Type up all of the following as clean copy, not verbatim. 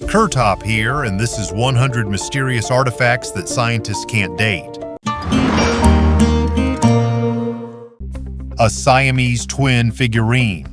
KirTop here, and this is 100 mysterious artifacts that scientists can't date. A Siamese twin figurine.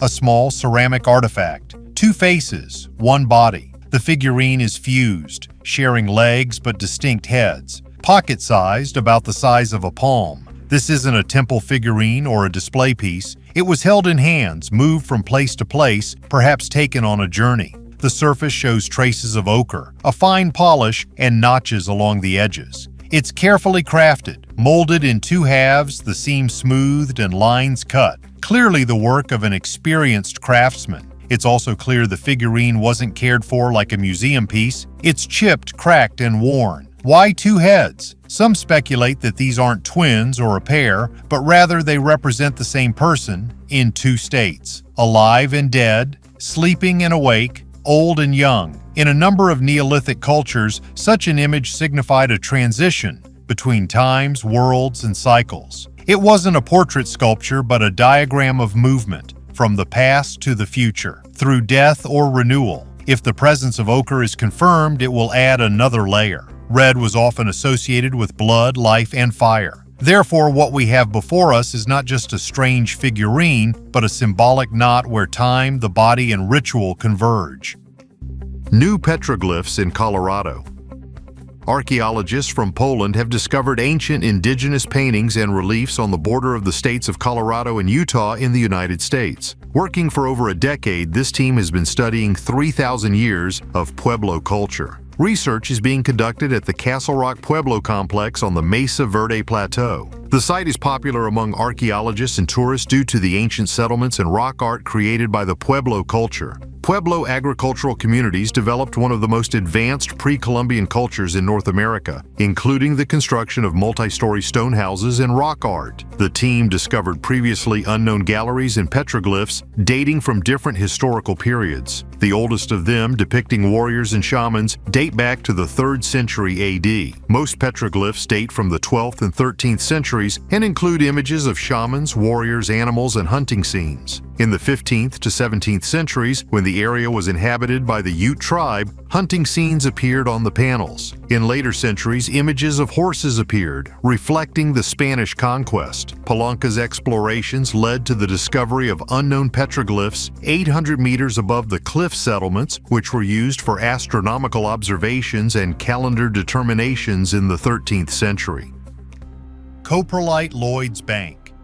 A small ceramic artifact. 2 faces, 1 body. The figurine is fused, sharing legs but distinct heads. Pocket-sized, about the size of a palm. This isn't a temple figurine or a display piece. It was held in hands, moved from place to place, perhaps taken on a journey. The surface shows traces of ochre, a fine polish, and notches along the edges. It's carefully crafted, molded in 2 halves, the seams smoothed and lines cut. Clearly the work of an experienced craftsman. It's also clear the figurine wasn't cared for like a museum piece. It's chipped, cracked, and worn. Why 2 heads? Some speculate that these aren't twins or a pair, but rather they represent the same person in 2 states: alive and dead, sleeping and awake, old and young. In a number of Neolithic cultures, such an image signified a transition between times, worlds, and cycles. It wasn't a portrait sculpture, but a diagram of movement, from the past to the future, through death or renewal. If the presence of ochre is confirmed, it will add another layer. Red was often associated with blood, life, and fire. Therefore, what we have before us is not just a strange figurine, but a symbolic knot where time, the body, and ritual converge. New petroglyphs in Colorado. Archaeologists from Poland have discovered ancient indigenous paintings and reliefs on the border of the states of Colorado and Utah in the United States. Working for over a decade, this team has been studying 3,000 years of Pueblo culture. Research is being conducted at the Castle Rock Pueblo complex on the Mesa Verde Plateau. The site is popular among archaeologists and tourists due to the ancient settlements and rock art created by the Pueblo culture. Pueblo agricultural communities developed one of the most advanced pre-Columbian cultures in North America, including the construction of multi-story stone houses and rock art. The team discovered previously unknown galleries and petroglyphs dating from different historical periods. The oldest of them, depicting warriors and shamans, date back to the 3rd century AD. Most petroglyphs date from the 12th and 13th centuries and include images of shamans, warriors, animals, and hunting scenes. In the 15th to 17th centuries, when the area was inhabited by the Ute tribe, hunting scenes appeared on the panels. In later centuries, images of horses appeared, reflecting the Spanish conquest. Palanca's explorations led to the discovery of unknown petroglyphs 800 meters above the cliff settlements, which were used for astronomical observations and calendar determinations in the 13th century. Coprolite Lloyd's Bank.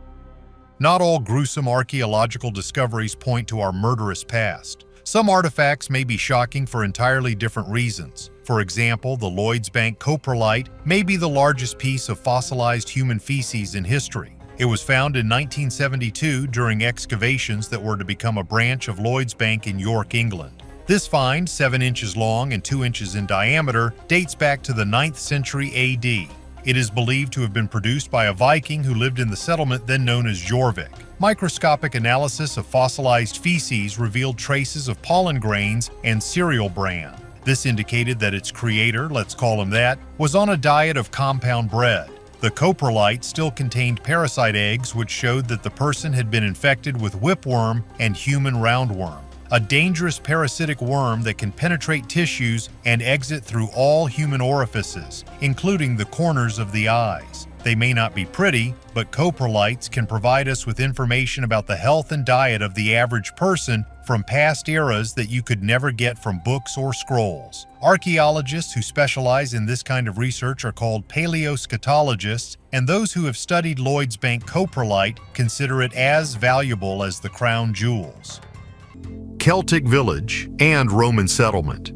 Not all gruesome archaeological discoveries point to our murderous past. Some artifacts may be shocking for entirely different reasons. For example, the Lloyd's Bank coprolite may be the largest piece of fossilized human feces in history. It was found in 1972 during excavations that were to become a branch of Lloyd's Bank in York, England. This find, 7 inches long and 2 inches in diameter, dates back to the 9th century AD. It is believed to have been produced by a Viking who lived in the settlement then known as Jorvik. Microscopic analysis of fossilized feces revealed traces of pollen grains and cereal bran. This indicated that its creator, let's call him that, was on a diet of compound bread. The coprolite still contained parasite eggs, which showed that the person had been infected with whipworm and human roundworm, a dangerous parasitic worm that can penetrate tissues and exit through all human orifices, including the corners of the eyes. They may not be pretty, but coprolites can provide us with information about the health and diet of the average person from past eras that you could never get from books or scrolls. Archaeologists who specialize in this kind of research are called paleoscatologists, and those who have studied Lloyd's Bank coprolite consider it as valuable as the crown jewels. Celtic village and Roman settlement.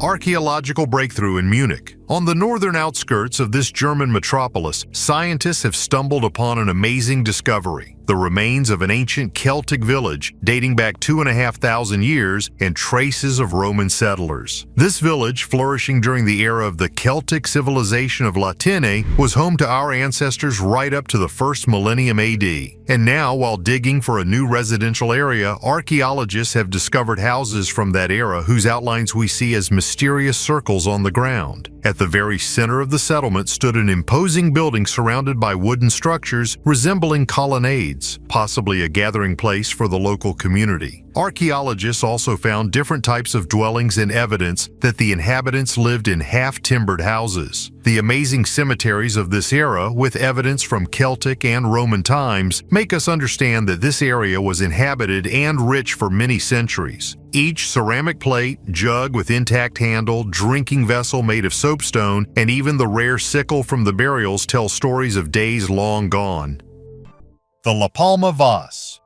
Archaeological breakthrough in Munich. On the northern outskirts of this German metropolis, scientists have stumbled upon an amazing discovery: the remains of an ancient Celtic village dating back 2,500 years and traces of Roman settlers. This village, flourishing during the era of the Celtic civilization of Latine, was home to our ancestors right up to the 1st millennium AD. And now, while digging for a new residential area, archaeologists have discovered houses from that era whose outlines we see as mysterious circles on the ground. At the very center of the settlement stood an imposing building surrounded by wooden structures resembling colonnades. points, possibly a gathering place for the local community. Archaeologists also found different types of dwellings and evidence that the inhabitants lived in half-timbered houses. The amazing cemeteries of this era, with evidence from Celtic and Roman times, make us understand that this area was inhabited and rich for many centuries. Each ceramic plate, jug with intact handle, drinking vessel made of soapstone, and even the rare sickle from the burials tell stories of days long gone. The La Palma vase.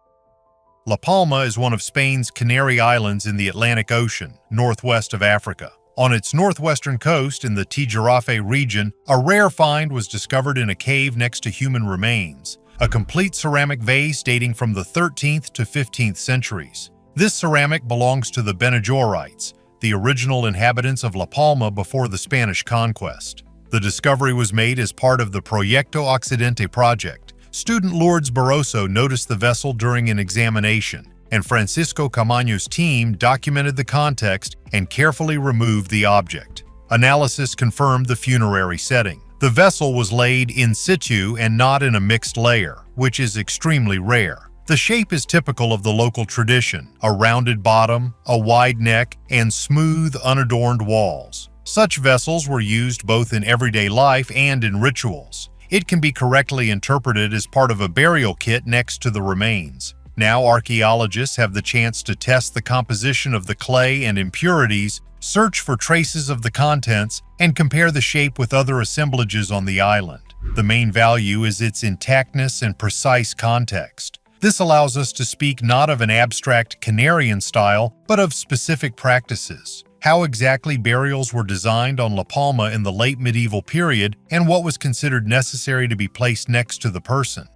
La Palma is one of Spain's Canary Islands in the Atlantic Ocean, northwest of Africa. On its northwestern coast in the Tijarafe region, a rare find was discovered in a cave next to human remains, a complete ceramic vase dating from the 13th to 15th centuries. This ceramic belongs to the Bene Gesserit, the original inhabitants of La Palma before the Spanish conquest. The discovery was made as part of the Proyecto Occidente project. Student Lourdes Barroso noticed the vessel during an examination, and Francisco Camaño's team documented the context and carefully removed the object. Analysis confirmed the funerary setting. The vessel was laid in situ and not in a mixed layer, which is extremely rare. The shape is typical of the local tradition: a rounded bottom, a wide neck, and smooth, unadorned walls. Such vessels were used both in everyday life and in rituals. It can be correctly interpreted as part of a burial kit next to the remains. Now archaeologists have the chance to test the composition of the clay and impurities, search for traces of the contents, and compare the shape with other assemblages on the island. The main value is its intactness and precise context. This allows us to speak not of an abstract Canarian style, but of specific practices. How exactly burials were designed on La Palma in the late medieval period, and what was considered necessary to be placed next to the person.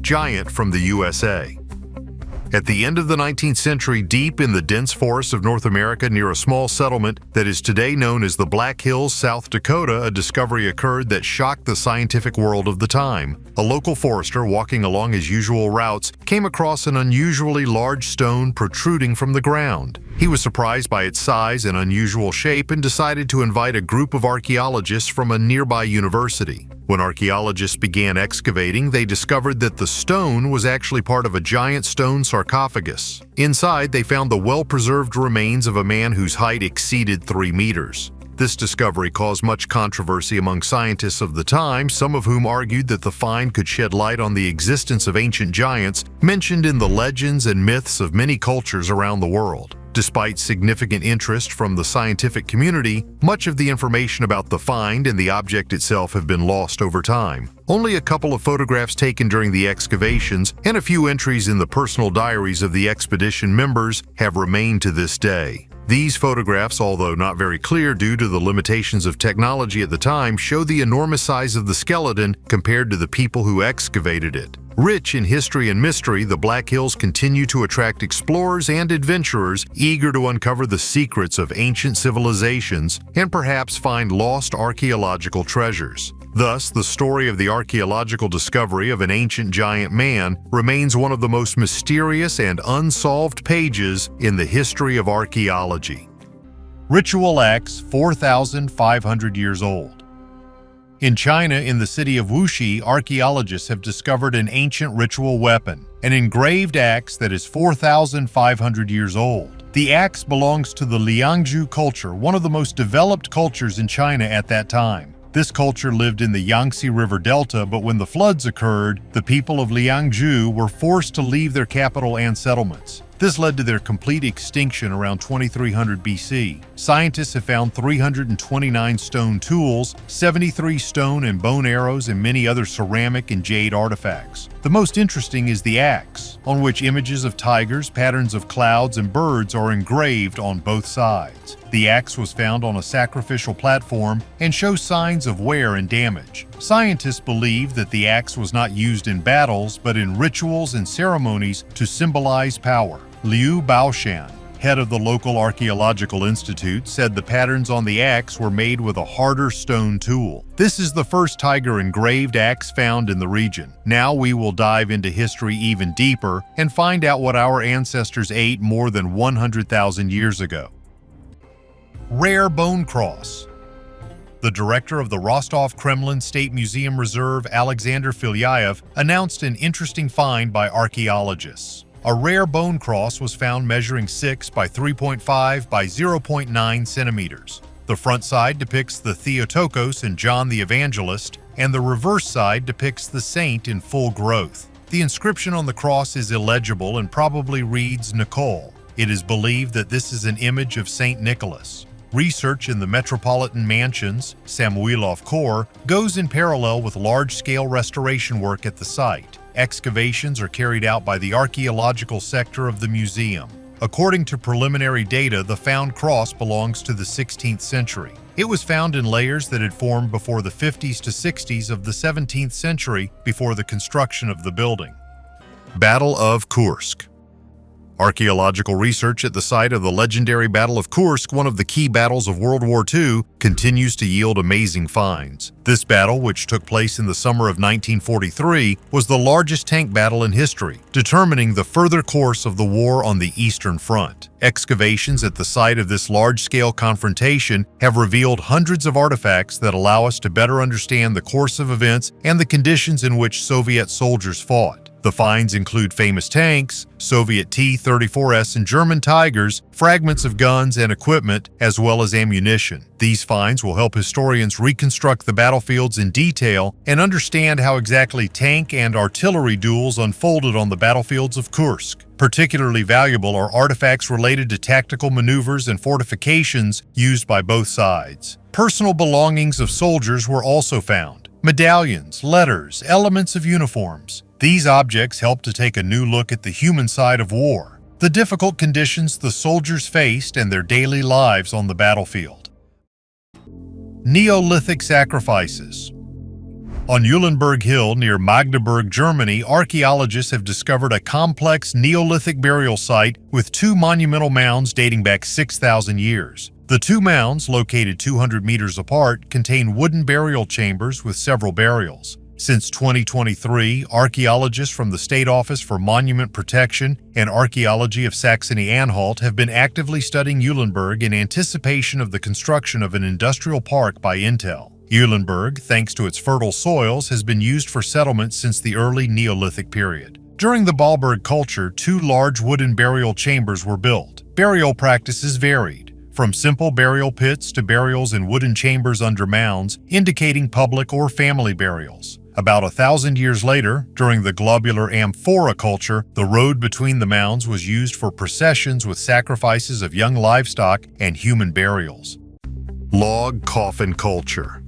Giant from the USA. At the end of the 19th century, deep in the dense forests of North America near a small settlement that is today known as the Black Hills, South Dakota, a discovery occurred that shocked the scientific world of the time. A local forester, walking along his usual routes, came across an unusually large stone protruding from the ground. He was surprised by its size and unusual shape and decided to invite a group of archaeologists from a nearby university. When archaeologists began excavating, they discovered that the stone was actually part of a giant stone sarcophagus. Inside, they found the well-preserved remains of a man whose height exceeded 3 meters. This discovery caused much controversy among scientists of the time, some of whom argued that the find could shed light on the existence of ancient giants mentioned in the legends and myths of many cultures around the world. Despite significant interest from the scientific community, much of the information about the find and the object itself have been lost over time. Only a couple of photographs taken during the excavations and a few entries in the personal diaries of the expedition members have remained to this day. These photographs, although not very clear due to the limitations of technology at the time, show the enormous size of the skeleton compared to the people who excavated it. Rich in history and mystery, the Black Hills continue to attract explorers and adventurers eager to uncover the secrets of ancient civilizations and perhaps find lost archaeological treasures. Thus, the story of the archaeological discovery of an ancient giant man remains one of the most mysterious and unsolved pages in the history of archaeology. Ritual axe 4,500 years old. In China, in the city of Wuxi, archaeologists have discovered an ancient ritual weapon, an engraved axe that is 4,500 years old. The axe belongs to the Liangzhu culture, one of the most developed cultures in China at that time. This culture lived in the Yangtze River Delta, but when the floods occurred, the people of Liangzhu were forced to leave their capital and settlements. This led to their complete extinction around 2300 BC. Scientists have found 329 stone tools, 73 stone and bone arrows, and many other ceramic and jade artifacts. The most interesting is the axe, on which images of tigers, patterns of clouds, and birds are engraved on both sides. The axe was found on a sacrificial platform and shows signs of wear and damage. Scientists believe that the axe was not used in battles, but in rituals and ceremonies to symbolize power. Liu Baoshan, head of the local archaeological institute, said the patterns on the axe were made with a harder stone tool. This is the first tiger engraved axe found in the region. Now we will dive into history even deeper and find out what our ancestors ate more than 100,000 years ago. Rare bone cross. the director of the Rostov-Kremlin State Museum Reserve, Alexander Filyaev, announced an interesting find by archaeologists. A rare bone cross was found measuring 6 by 3.5 by 0.9 centimeters. The front side depicts the Theotokos and John the Evangelist, and the reverse side depicts the saint in full growth. The inscription on the cross is illegible and probably reads Nicole. It is believed that this is an image of Saint Nicholas. Research in the Metropolitan Mansions, Samuilov Core, goes in parallel with large-scale restoration work at the site. Excavations are carried out by the archaeological sector of the museum. According to preliminary data, the found cross belongs to the 16th century. It was found in layers that had formed before the 50s to 60s of the 17th century before the construction of the building. Battle of Kursk. Archaeological research at the site of the legendary Battle of Kursk, one of the key battles of World War II, continues to yield amazing finds. This battle, which took place in the summer of 1943, was the largest tank battle in history, determining the further course of the war on the Eastern Front. Excavations at the site of this large-scale confrontation have revealed hundreds of artifacts that allow us to better understand the course of events and the conditions in which Soviet soldiers fought. The finds include famous tanks, Soviet T-34s and German Tigers, fragments of guns and equipment, as well as ammunition. These finds will help historians reconstruct the battlefields in detail and understand how exactly tank and artillery duels unfolded on the battlefields of Kursk. Particularly valuable are artifacts related to tactical maneuvers and fortifications used by both sides. Personal belongings of soldiers were also found: medallions, letters, elements of uniforms. These objects help to take a new look at the human side of war, the difficult conditions the soldiers faced, and their daily lives on the battlefield. Neolithic sacrifices. On Eulenberg Hill near Magdeburg, Germany, archaeologists have discovered a complex Neolithic burial site with 2 monumental mounds dating back 6,000 years. The 2 mounds, located 200 meters apart, contain wooden burial chambers with several burials. Since 2023, archaeologists from the State Office for Monument Protection and Archaeology of Saxony-Anhalt have been actively studying Eulenberg in anticipation of the construction of an industrial park by Intel. Eulenberg, thanks to its fertile soils, has been used for settlement since the early Neolithic period. During the Ballberg culture, 2 large wooden burial chambers were built. Burial practices varied, from simple burial pits to burials in wooden chambers under mounds, indicating public or family burials. About 1,000 years later, during the globular amphora culture, the road between the mounds was used for processions with sacrifices of young livestock and human burials. Log coffin culture.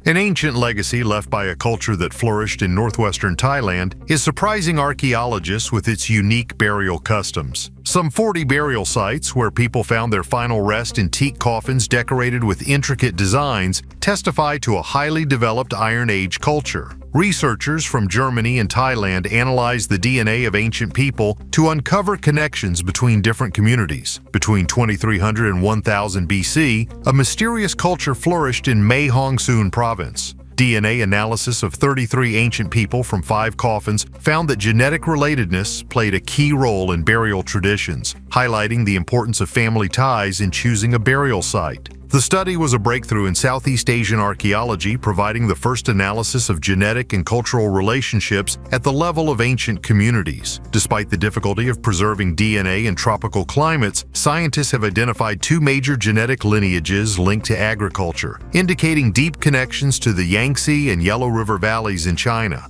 An ancient legacy left by a culture that flourished in northwestern Thailand is surprising archaeologists with its unique burial customs. Some 40 burial sites where people found their final rest in teak coffins decorated with intricate designs testify to a highly developed Iron Age culture. Researchers from Germany and Thailand analyzed the DNA of ancient people to uncover connections between different communities. Between 2300 and 1000 BC, a mysterious culture flourished in Mae Hong Son province. DNA analysis of 33 ancient people from 5 coffins found that genetic relatedness played a key role in burial traditions, highlighting the importance of family ties in choosing a burial site. The study was a breakthrough in Southeast Asian archaeology, providing the first analysis of genetic and cultural relationships at the level of ancient communities. Despite the difficulty of preserving DNA in tropical climates, scientists have identified 2 major genetic lineages linked to agriculture, indicating deep connections to the Yangtze and Yellow River valleys in China.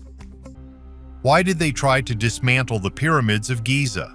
Why did they try to dismantle the pyramids of Giza?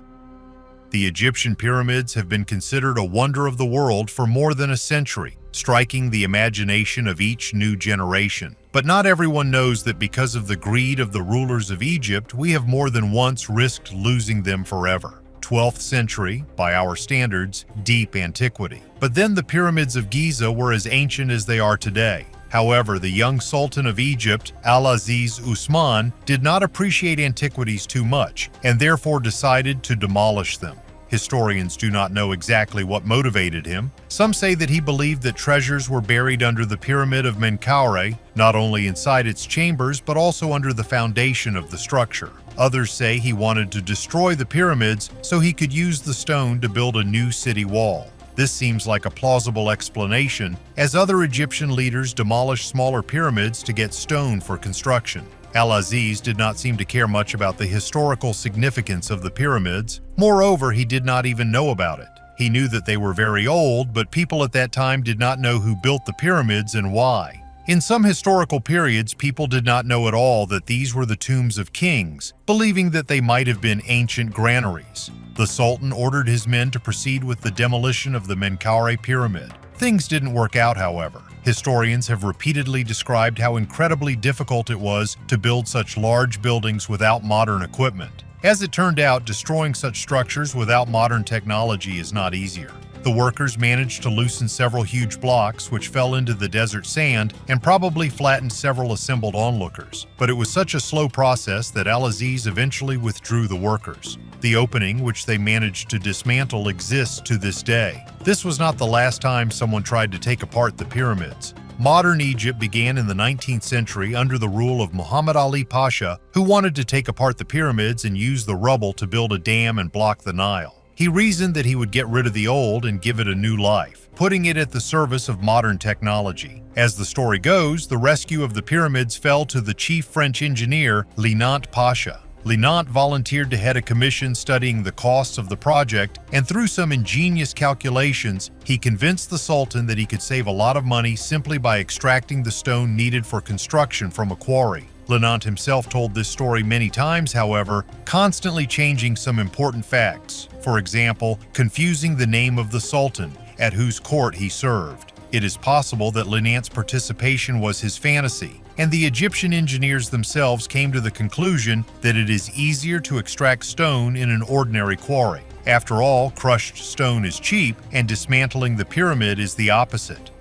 The Egyptian pyramids have been considered a wonder of the world for more than a century, striking the imagination of each new generation. But not everyone knows that because of the greed of the rulers of Egypt, we have more than once risked losing them forever. 12th century, by our standards, deep antiquity. But then the pyramids of Giza were as ancient as they are today. However, the young Sultan of Egypt, Al-Aziz Usman, did not appreciate antiquities too much and therefore decided to demolish them. Historians do not know exactly what motivated him. Some say that he believed that treasures were buried under the Pyramid of Menkaure, not only inside its chambers but also under the foundation of the structure. Others say he wanted to destroy the pyramids so he could use the stone to build a new city wall. This seems like a plausible explanation, as other Egyptian leaders demolished smaller pyramids to get stone for construction. Al-Aziz did not seem to care much about the historical significance of the pyramids. Moreover, he did not even know about it. He knew that they were very old, but people at that time did not know who built the pyramids and why. In some historical periods, people did not know at all that these were the tombs of kings, believing that they might have been ancient granaries. The Sultan ordered his men to proceed with the demolition of the Menkaure pyramid. Things didn't work out, however. Historians have repeatedly described how incredibly difficult it was to build such large buildings without modern equipment. As it turned out, destroying such structures without modern technology is not easier. The workers managed to loosen several huge blocks which fell into the desert sand and probably flattened several assembled onlookers. But it was such a slow process that Al-Aziz eventually withdrew the workers. The opening, which they managed to dismantle, exists to this day. This was not the last time someone tried to take apart the pyramids. Modern Egypt began in the 19th century under the rule of Muhammad Ali Pasha, who wanted to take apart the pyramids and use the rubble to build a dam and block the Nile. He reasoned that he would get rid of the old and give it a new life, putting it at the service of modern technology. As the story goes, the rescue of the pyramids fell to the chief French engineer, Linant Pasha. Linant volunteered to head a commission studying the costs of the project, and through some ingenious calculations, he convinced the Sultan that he could save a lot of money simply by extracting the stone needed for construction from a quarry. Linant himself told this story many times, however, constantly changing some important facts. For example, confusing the name of the Sultan, at whose court he served. It is possible that Linant's participation was his fantasy, and the Egyptian engineers themselves came to the conclusion that it is easier to extract stone in an ordinary quarry. After all, crushed stone is cheap, and dismantling the pyramid is the opposite.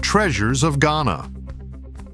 Treasures of Ghana.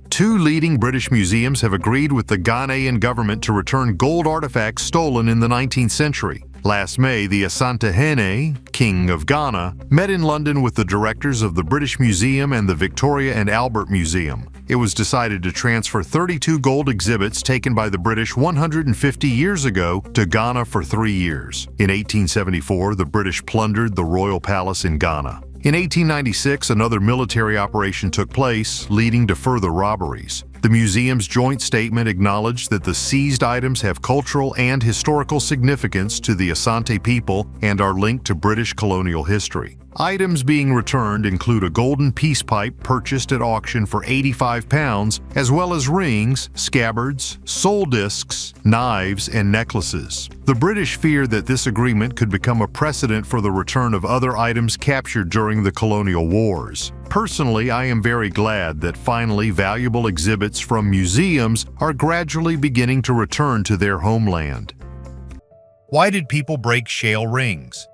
Two leading British museums have agreed with the Ghanaian government to return gold artifacts stolen in the 19th century. Last May, the Asante Hene, King of Ghana, met in London with the directors of the British Museum and the Victoria and Albert Museum. It was decided to transfer 32 gold exhibits taken by the British 150 years ago to Ghana for 3 years. In 1874, the British plundered the royal palace in Ghana. In 1896, another military operation took place, leading to further robberies. The museum's joint statement acknowledged that the seized items have cultural and historical significance to the Asante people and are linked to British colonial history. Items being returned include a golden peace pipe purchased at auction for £85, as well as rings, scabbards, soul discs, knives, and necklaces. The British feared that this agreement could become a precedent for the return of other items captured during the colonial wars. Personally, I am very glad that finally valuable exhibits from museums are gradually beginning to return to their homeland. Why did people break shale rings?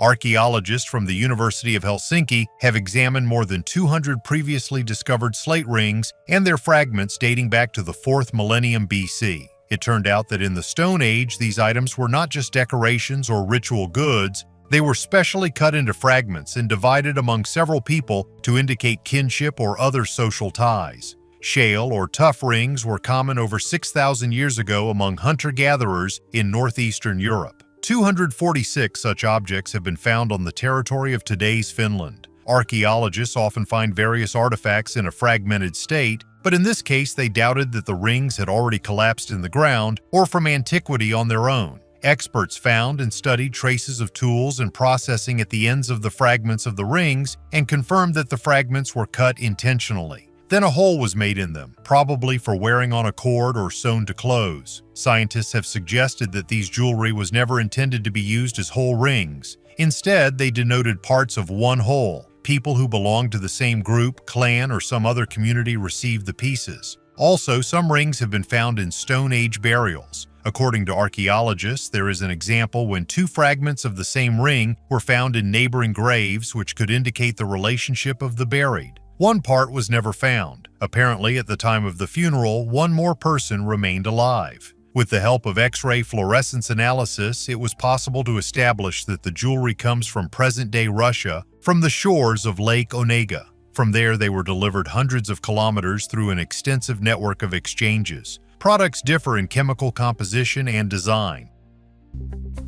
Archaeologists from the University of Helsinki have examined more than 200 previously discovered slate rings and their fragments dating back to the 4th millennium BC. It turned out that in the Stone Age, these items were not just decorations or ritual goods. They were specially cut into fragments and divided among several people to indicate kinship or other social ties. Shale or tuff rings were common over 6,000 years ago among hunter-gatherers in northeastern Europe. 246 such objects have been found on the territory of today's Finland. Archaeologists often find various artifacts in a fragmented state, but in this case they doubted that the rings had already collapsed in the ground or from antiquity on their own. Experts found and studied traces of tools and processing at the ends of the fragments of the rings and confirmed that the fragments were cut intentionally. Then a hole was made in them, probably for wearing on a cord or sewn to clothes. Scientists have suggested that these jewelry was never intended to be used as whole rings. Instead, they denoted parts of one whole. People who belonged to the same group, clan, or some other community received the pieces. Also, some rings have been found in Stone Age burials. According to archaeologists, there is an example when two fragments of the same ring were found in neighboring graves, which could indicate the relationship of the buried. One part was never found. Apparently, at the time of the funeral, one more person remained alive. With the help of X-ray fluorescence analysis, it was possible to establish that the jewelry comes from present-day Russia, from the shores of Lake Onega. From there, they were delivered hundreds of kilometers through an extensive network of exchanges. Products differ in chemical composition and design.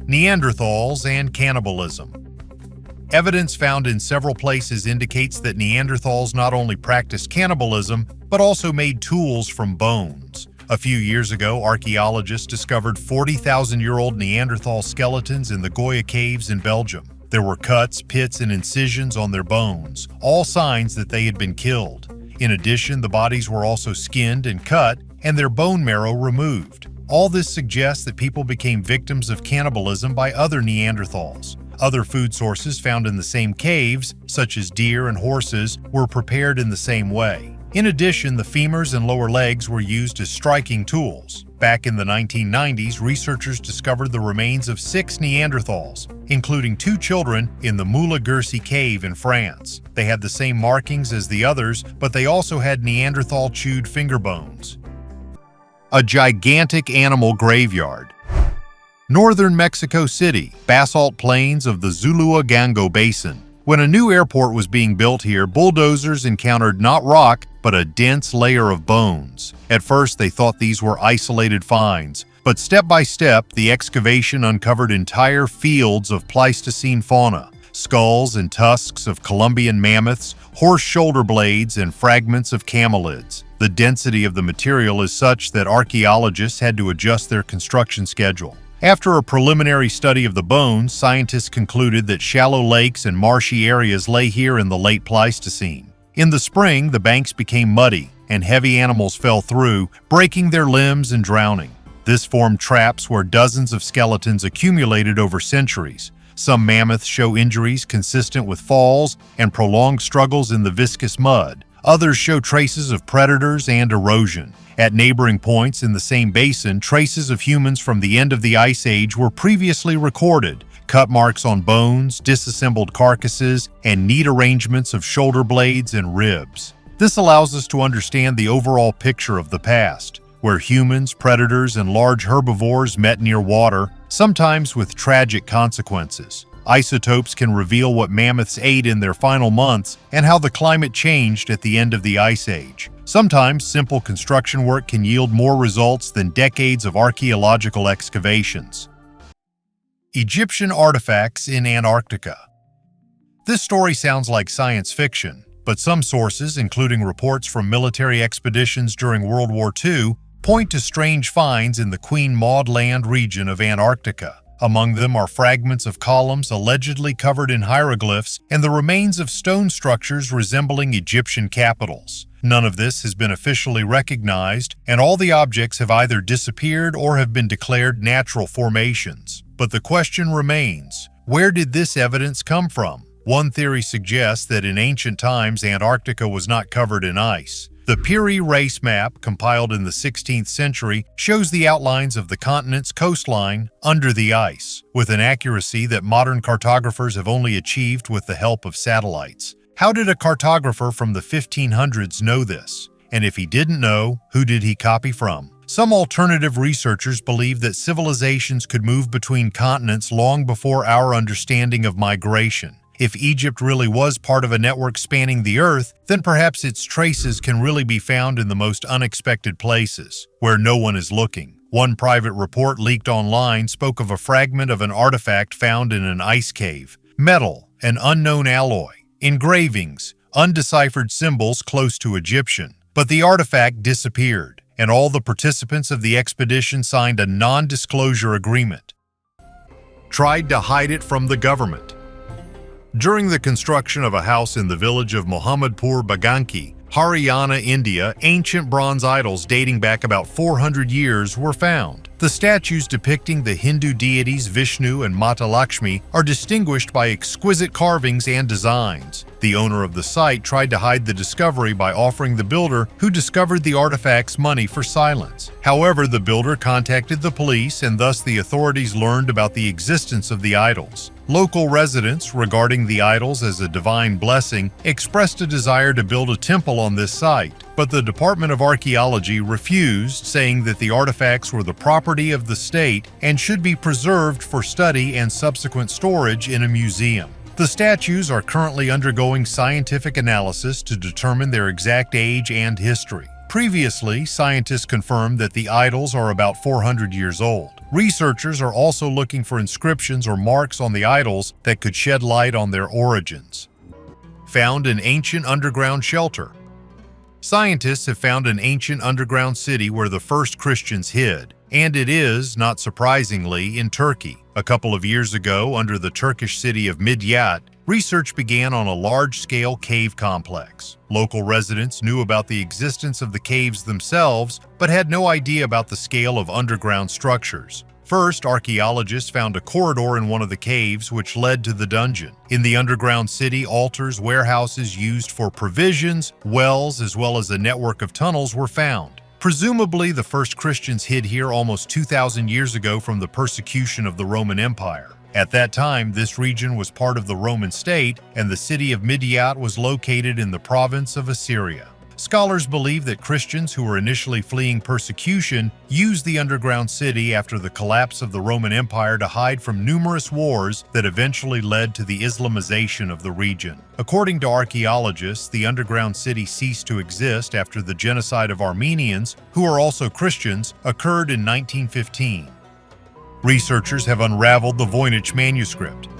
Neanderthals and cannibalism. Evidence found in several places indicates that Neanderthals not only practiced cannibalism, but also made tools from bones. A few years ago, archaeologists discovered 40,000-year-old Neanderthal skeletons in the Goya Caves in Belgium. There were cuts, pits, and incisions on their bones, all signs that they had been killed. In addition, the bodies were also skinned and cut, and their bone marrow removed. All this suggests that people became victims of cannibalism by other Neanderthals. Other food sources found in the same caves, such as deer and horses, were prepared in the same way. In addition, the femurs and lower legs were used as striking tools. Back in the 1990s, researchers discovered the remains of 6 Neanderthals, including 2 children in the Moula-Gercy cave in France. They had the same markings as the others, but they also had Neanderthal chewed finger bones. A gigantic animal graveyard. Northern Mexico City, basalt plains of the Zulua-Gango Basin. When a new airport was being built here, bulldozers encountered not rock, but a dense layer of bones. At first, they thought these were isolated finds, but step by step, the excavation uncovered entire fields of Pleistocene fauna, skulls and tusks of Columbian mammoths, horse shoulder blades, and fragments of camelids. The density of the material is such that archaeologists had to adjust their construction schedule. After a preliminary study of the bones, scientists concluded that shallow lakes and marshy areas lay here in the late Pleistocene. In the spring, the banks became muddy, and heavy animals fell through, breaking their limbs and drowning. This formed traps where dozens of skeletons accumulated over centuries. Some mammoths show injuries consistent with falls and prolonged struggles in the viscous mud. Others show traces of predators and erosion. At neighboring points in the same basin, traces of humans from the end of the Ice Age were previously recorded. Cut marks on bones, disassembled carcasses, and neat arrangements of shoulder blades and ribs. This allows us to understand the overall picture of the past, where humans, predators, and large herbivores met near water, sometimes with tragic consequences. Isotopes can reveal what mammoths ate in their final months and how the climate changed at the end of the Ice Age. Sometimes simple construction work can yield more results than decades of archaeological excavations. Egyptian artifacts in Antarctica. This story sounds like science fiction, but some sources, including reports from military expeditions during World War II, point to strange finds in the Queen Maud Land region of Antarctica. Among them are fragments of columns allegedly covered in hieroglyphs and the remains of stone structures resembling Egyptian capitals. None of this has been officially recognized, and all the objects have either disappeared or have been declared natural formations. But the question remains, where did this evidence come from? One theory suggests that in ancient times Antarctica was not covered in ice. The Piri Reis map, compiled in the 16th century, shows the outlines of the continent's coastline under the ice, with an accuracy that modern cartographers have only achieved with the help of satellites. How did a cartographer from the 1500s know this? And if he didn't know, who did he copy from? Some alternative researchers believe that civilizations could move between continents long before our understanding of migration. If Egypt really was part of a network spanning the Earth, then perhaps its traces can really be found in the most unexpected places, where no one is looking. One private report leaked online spoke of a fragment of an artifact found in an ice cave, metal, an unknown alloy, engravings, undeciphered symbols close to Egyptian. But the artifact disappeared, and all the participants of the expedition signed a non-disclosure agreement. Tried to hide it from the government. During the construction of a house in the village of Mohammadpur Baganki, Haryana, India, ancient bronze idols dating back about 400 years were found. The statues depicting the Hindu deities Vishnu and Mata Lakshmi are distinguished by exquisite carvings and designs. The owner of the site tried to hide the discovery by offering the builder who discovered the artifacts money for silence. However, the builder contacted the police, and thus the authorities learned about the existence of the idols. Local residents, regarding the idols as a divine blessing, expressed a desire to build a temple on this site, but the Department of Archaeology refused, saying that the artifacts were the property of the state and should be preserved for study and subsequent storage in a museum. The statues are currently undergoing scientific analysis to determine their exact age and history. Previously, scientists confirmed that the idols are about 400 years old. Researchers are also looking for inscriptions or marks on the idols that could shed light on their origins. Found in ancient underground shelter. Scientists have found an ancient underground city where the first Christians hid, and it is, not surprisingly, in Turkey. A couple of years ago, under the Turkish city of Midyat, research began on a large-scale cave complex. Local residents knew about the existence of the caves themselves, but had no idea about the scale of underground structures. First, archaeologists found a corridor in one of the caves which led to the dungeon. In the underground city, altars, warehouses used for provisions, wells, as well as a network of tunnels were found. Presumably, the first Christians hid here almost 2,000 years ago from the persecution of the Roman Empire. At that time, this region was part of the Roman state, and the city of Midyat was located in the province of Assyria. Scholars believe that Christians who were initially fleeing persecution used the underground city after the collapse of the Roman Empire to hide from numerous wars that eventually led to the Islamization of the region. According to archaeologists, the underground city ceased to exist after the genocide of Armenians, who are also Christians, occurred in 1915. Researchers have unraveled the Voynich manuscript.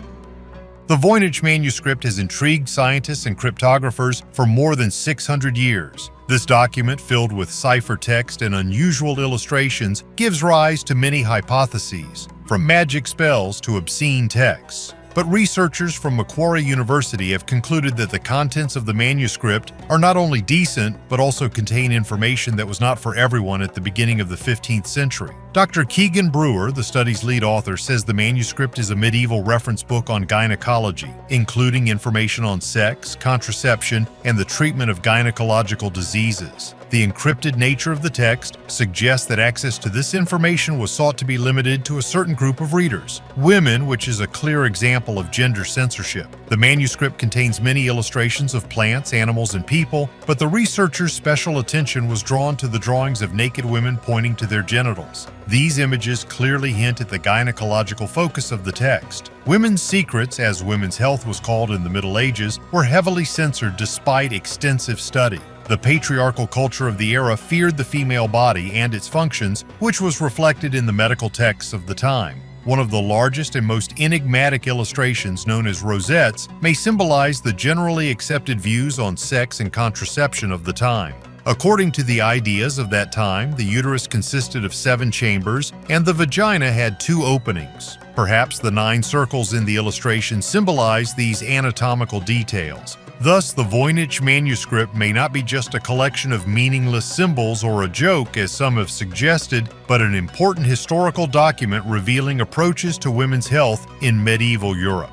The Voynich manuscript has intrigued scientists and cryptographers for more than 600 years. This document, filled with ciphertext and unusual illustrations, gives rise to many hypotheses, from magic spells to obscene texts. But researchers from Macquarie University have concluded that the contents of the manuscript are not only decent, but also contain information that was not for everyone at the beginning of the 15th century. Dr. Keegan Brewer, the study's lead author, says the manuscript is a medieval reference book on gynecology, including information on sex, contraception, and the treatment of gynecological diseases. The encrypted nature of the text suggests that access to this information was sought to be limited to a certain group of readers, women, which is a clear example of gender censorship. The manuscript contains many illustrations of plants, animals, and people, but the researchers' special attention was drawn to the drawings of naked women pointing to their genitals. These images clearly hint at the gynecological focus of the text. Women's secrets, as women's health was called in the Middle Ages, were heavily censored despite extensive study. The patriarchal culture of the era feared the female body and its functions, which was reflected in the medical texts of the time. One of the largest and most enigmatic illustrations, known as rosettes, may symbolize the generally accepted views on sex and contraception of the time. According to the ideas of that time, the uterus consisted of 7 chambers, and the vagina had 2 openings. Perhaps the 9 circles in the illustration symbolize these anatomical details. Thus, the Voynich manuscript may not be just a collection of meaningless symbols or a joke, as some have suggested, but an important historical document revealing approaches to women's health in medieval Europe.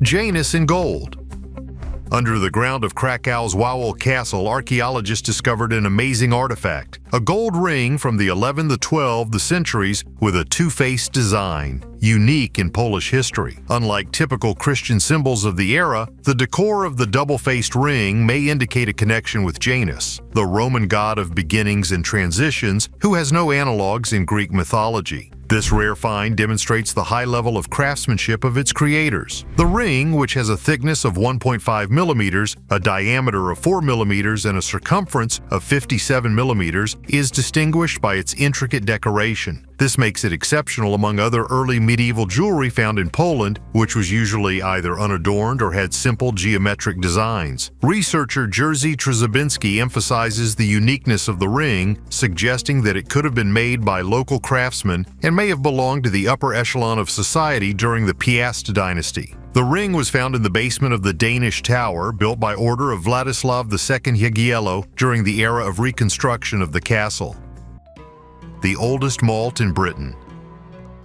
Janus in gold. Under the ground of Krakow's Wawel Castle, archaeologists discovered an amazing artifact, a gold ring from the 11th to 12th centuries with a two-faced design, unique in Polish history. Unlike typical Christian symbols of the era, the decor of the double-faced ring may indicate a connection with Janus, the Roman god of beginnings and transitions, who has no analogues in Greek mythology. This rare find demonstrates the high level of craftsmanship of its creators. The ring, which has a thickness of 1.5 millimeters, a diameter of 4 millimeters, and a circumference of 57 millimeters, is distinguished by its intricate decoration. This makes it exceptional among other early medieval jewelry found in Poland, which was usually either unadorned or had simple geometric designs. Researcher Jerzy Trzebinski emphasizes the uniqueness of the ring, suggesting that it could have been made by local craftsmen and may have belonged to the upper echelon of society during the Piast dynasty. The ring was found in the basement of the Danish Tower, built by order of Vladislav II Jagiello during the era of reconstruction of the castle. The oldest malt in Britain.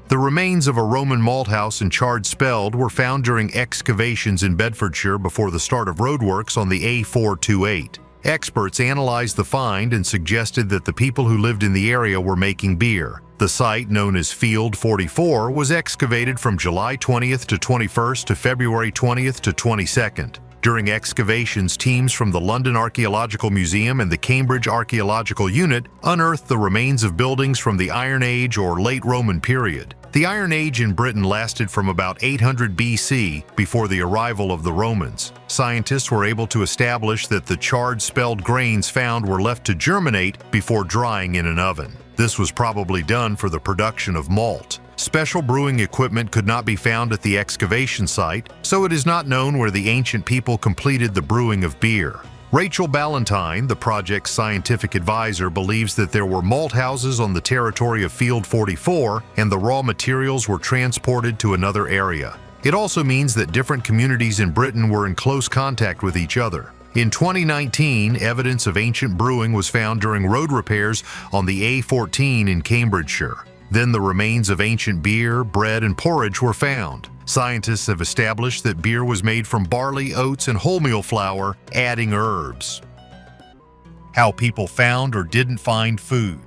The remains of a Roman malt house in Chard Speld were found during excavations in Bedfordshire before the start of roadworks on the A428. Experts analyzed the find and suggested that the people who lived in the area were making beer. The site, known as Field 44, was excavated from July 20th to 21st to February 20th to 22nd. During excavations, teams from the London Archaeological Museum and the Cambridge Archaeological Unit unearthed the remains of buildings from the Iron Age or Late Roman period. The Iron Age in Britain lasted from about 800 BC, before the arrival of the Romans. Scientists were able to establish that the charred spelled grains found were left to germinate before drying in an oven. This was probably done for the production of malt. Special brewing equipment could not be found at the excavation site, so it is not known where the ancient people completed the brewing of beer. Rachel Ballantyne, the project's scientific advisor, believes that there were malt houses on the territory of Field 44 and the raw materials were transported to another area. It also means that different communities in Britain were in close contact with each other. In 2019, evidence of ancient brewing was found during road repairs on the A14 in Cambridgeshire. Then the remains of ancient beer, bread, and porridge were found. Scientists have established that beer was made from barley, oats, and wholemeal flour, adding herbs. How people found or didn't find food.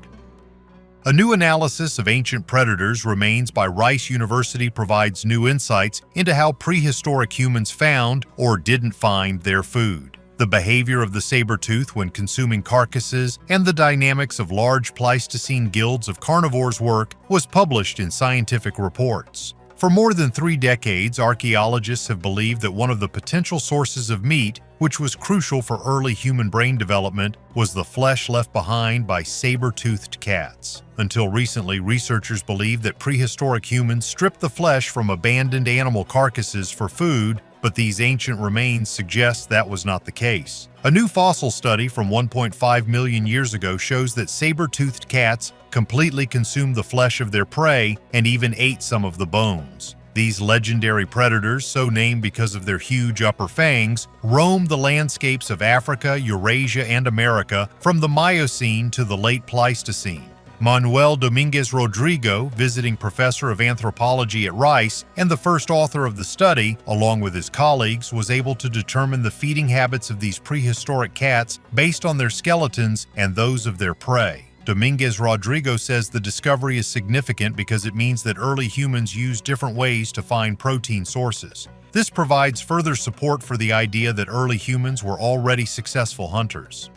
A new analysis of ancient predators remains by Rice University provides new insights into how prehistoric humans found or didn't find their food. The behavior of the saber-tooth when consuming carcasses and the dynamics of large Pleistocene guilds of carnivores work was published in scientific reports. For more than 3 decades, archaeologists have believed that one of the potential sources of meat, which was crucial for early human brain development, was the flesh left behind by saber-toothed cats. Until recently, researchers believed that prehistoric humans stripped the flesh from abandoned animal carcasses for food, but these ancient remains suggest that was not the case. A new fossil study from 1.5 million years ago shows that saber-toothed cats completely consumed the flesh of their prey and even ate some of the bones. These legendary predators, so named because of their huge upper fangs, roamed the landscapes of Africa, Eurasia, and America from the Miocene to the late Pleistocene. Manuel Dominguez Rodrigo, visiting professor of anthropology at Rice and the first author of the study, along with his colleagues, was able to determine the feeding habits of these prehistoric cats based on their skeletons and those of their prey. Dominguez Rodrigo says the discovery is significant because it means that early humans used different ways to find protein sources. This provides further support for the idea that early humans were already successful hunters.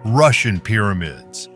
Russian pyramids.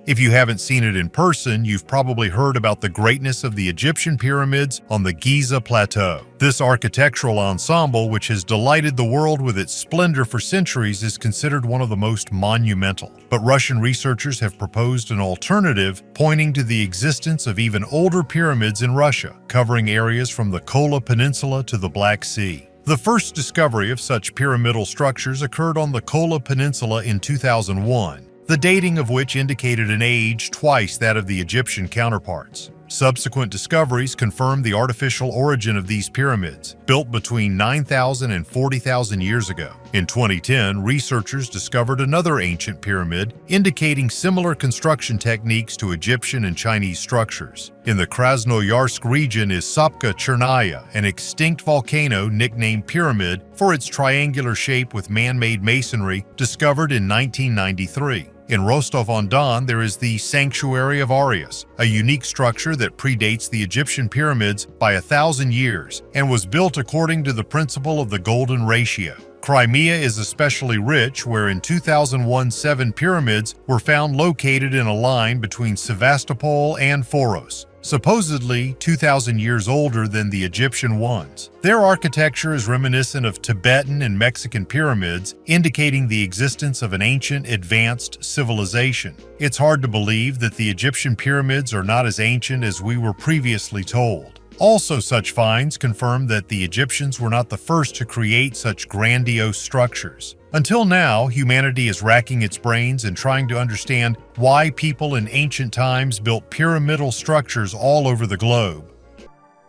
If you haven't seen it in person, you've probably heard about the greatness of the Egyptian pyramids on the Giza Plateau. This architectural ensemble, which has delighted the world with its splendor for centuries, is considered one of the most monumental. But Russian researchers have proposed an alternative, pointing to the existence of even older pyramids in Russia, covering areas from the Kola Peninsula to the Black Sea. The first discovery of such pyramidal structures occurred on the Kola Peninsula in 2001. The dating of which indicated an age twice that of the Egyptian counterparts. Subsequent discoveries confirmed the artificial origin of these pyramids, built between 9,000 and 40,000 years ago. In 2010, researchers discovered another ancient pyramid, indicating similar construction techniques to Egyptian and Chinese structures. In the Krasnoyarsk region is Sopka Chernaya, an extinct volcano nicknamed Pyramid for its triangular shape with man-made masonry, discovered in 1993. In Rostov-on-Don, there is the Sanctuary of Arius, a unique structure that predates the Egyptian pyramids by 1,000 years and was built according to the principle of the golden ratio. Crimea is especially rich, where in 2001 7 pyramids were found located in a line between Sevastopol and Foros, supposedly 2,000 years older than the Egyptian ones. Their architecture is reminiscent of Tibetan and Mexican pyramids, indicating the existence of an ancient, advanced civilization. It's hard to believe that the Egyptian pyramids are not as ancient as we were previously told. Also, such finds confirm that the Egyptians were not the first to create such grandiose structures. Until now, humanity is racking its brains and trying to understand why people in ancient times built pyramidal structures all over the globe.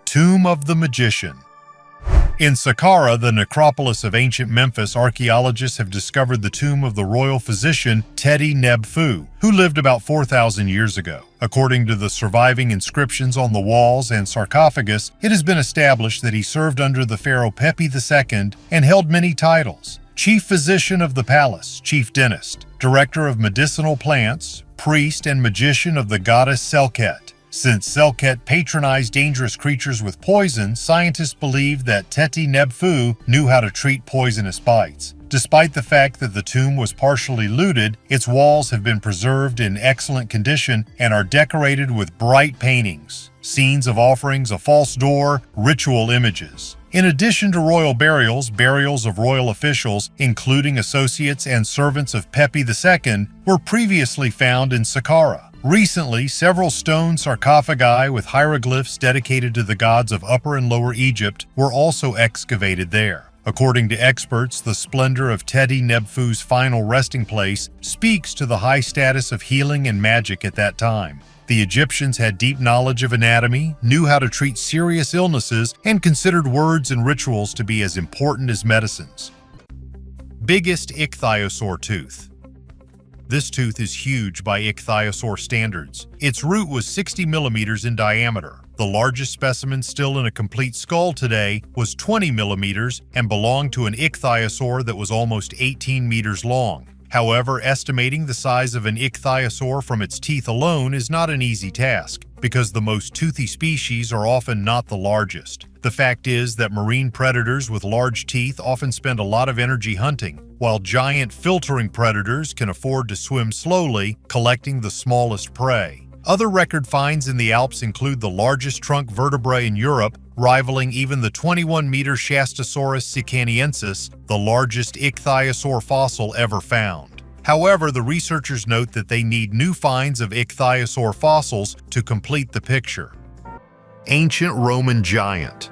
Tomb of the Magician. In Saqqara, the necropolis of ancient Memphis, archaeologists have discovered the tomb of the royal physician Teti Neb-Fu, who lived about 4,000 years ago. According to the surviving inscriptions on the walls and sarcophagus, it has been established that he served under the pharaoh Pepi II and held many titles: chief physician of the palace, chief dentist, director of medicinal plants, priest and magician of the goddess Selket. Since Selket patronized dangerous creatures with poison, scientists believe that Teti Neb-Fu knew how to treat poisonous bites. Despite the fact that the tomb was partially looted, its walls have been preserved in excellent condition and are decorated with bright paintings, scenes of offerings, a false door, ritual images. In addition to royal burials, burials of royal officials, including associates and servants of Pepi II, were previously found in Saqqara. Recently, several stone sarcophagi with hieroglyphs dedicated to the gods of Upper and Lower Egypt were also excavated there. According to experts, the splendor of Teti Nebfu's final resting place speaks to the high status of healing and magic at that time. The Egyptians had deep knowledge of anatomy, knew how to treat serious illnesses, and considered words and rituals to be as important as medicines. Biggest ichthyosaur tooth. This tooth is huge by ichthyosaur standards. Its root was 60 millimeters in diameter. The largest specimen still in a complete skull today was 20 millimeters and belonged to an ichthyosaur that was almost 18 meters long. However, estimating the size of an ichthyosaur from its teeth alone is not an easy task, because the most toothy species are often not the largest. The fact is that marine predators with large teeth often spend a lot of energy hunting, while giant filtering predators can afford to swim slowly, collecting the smallest prey. Other record finds in the Alps include the largest trunk vertebrae in Europe, rivaling even the 21-meter Shastasaurus sicaniensis, the largest ichthyosaur fossil ever found. However, the researchers note that they need new finds of ichthyosaur fossils to complete the picture. Ancient Roman giant.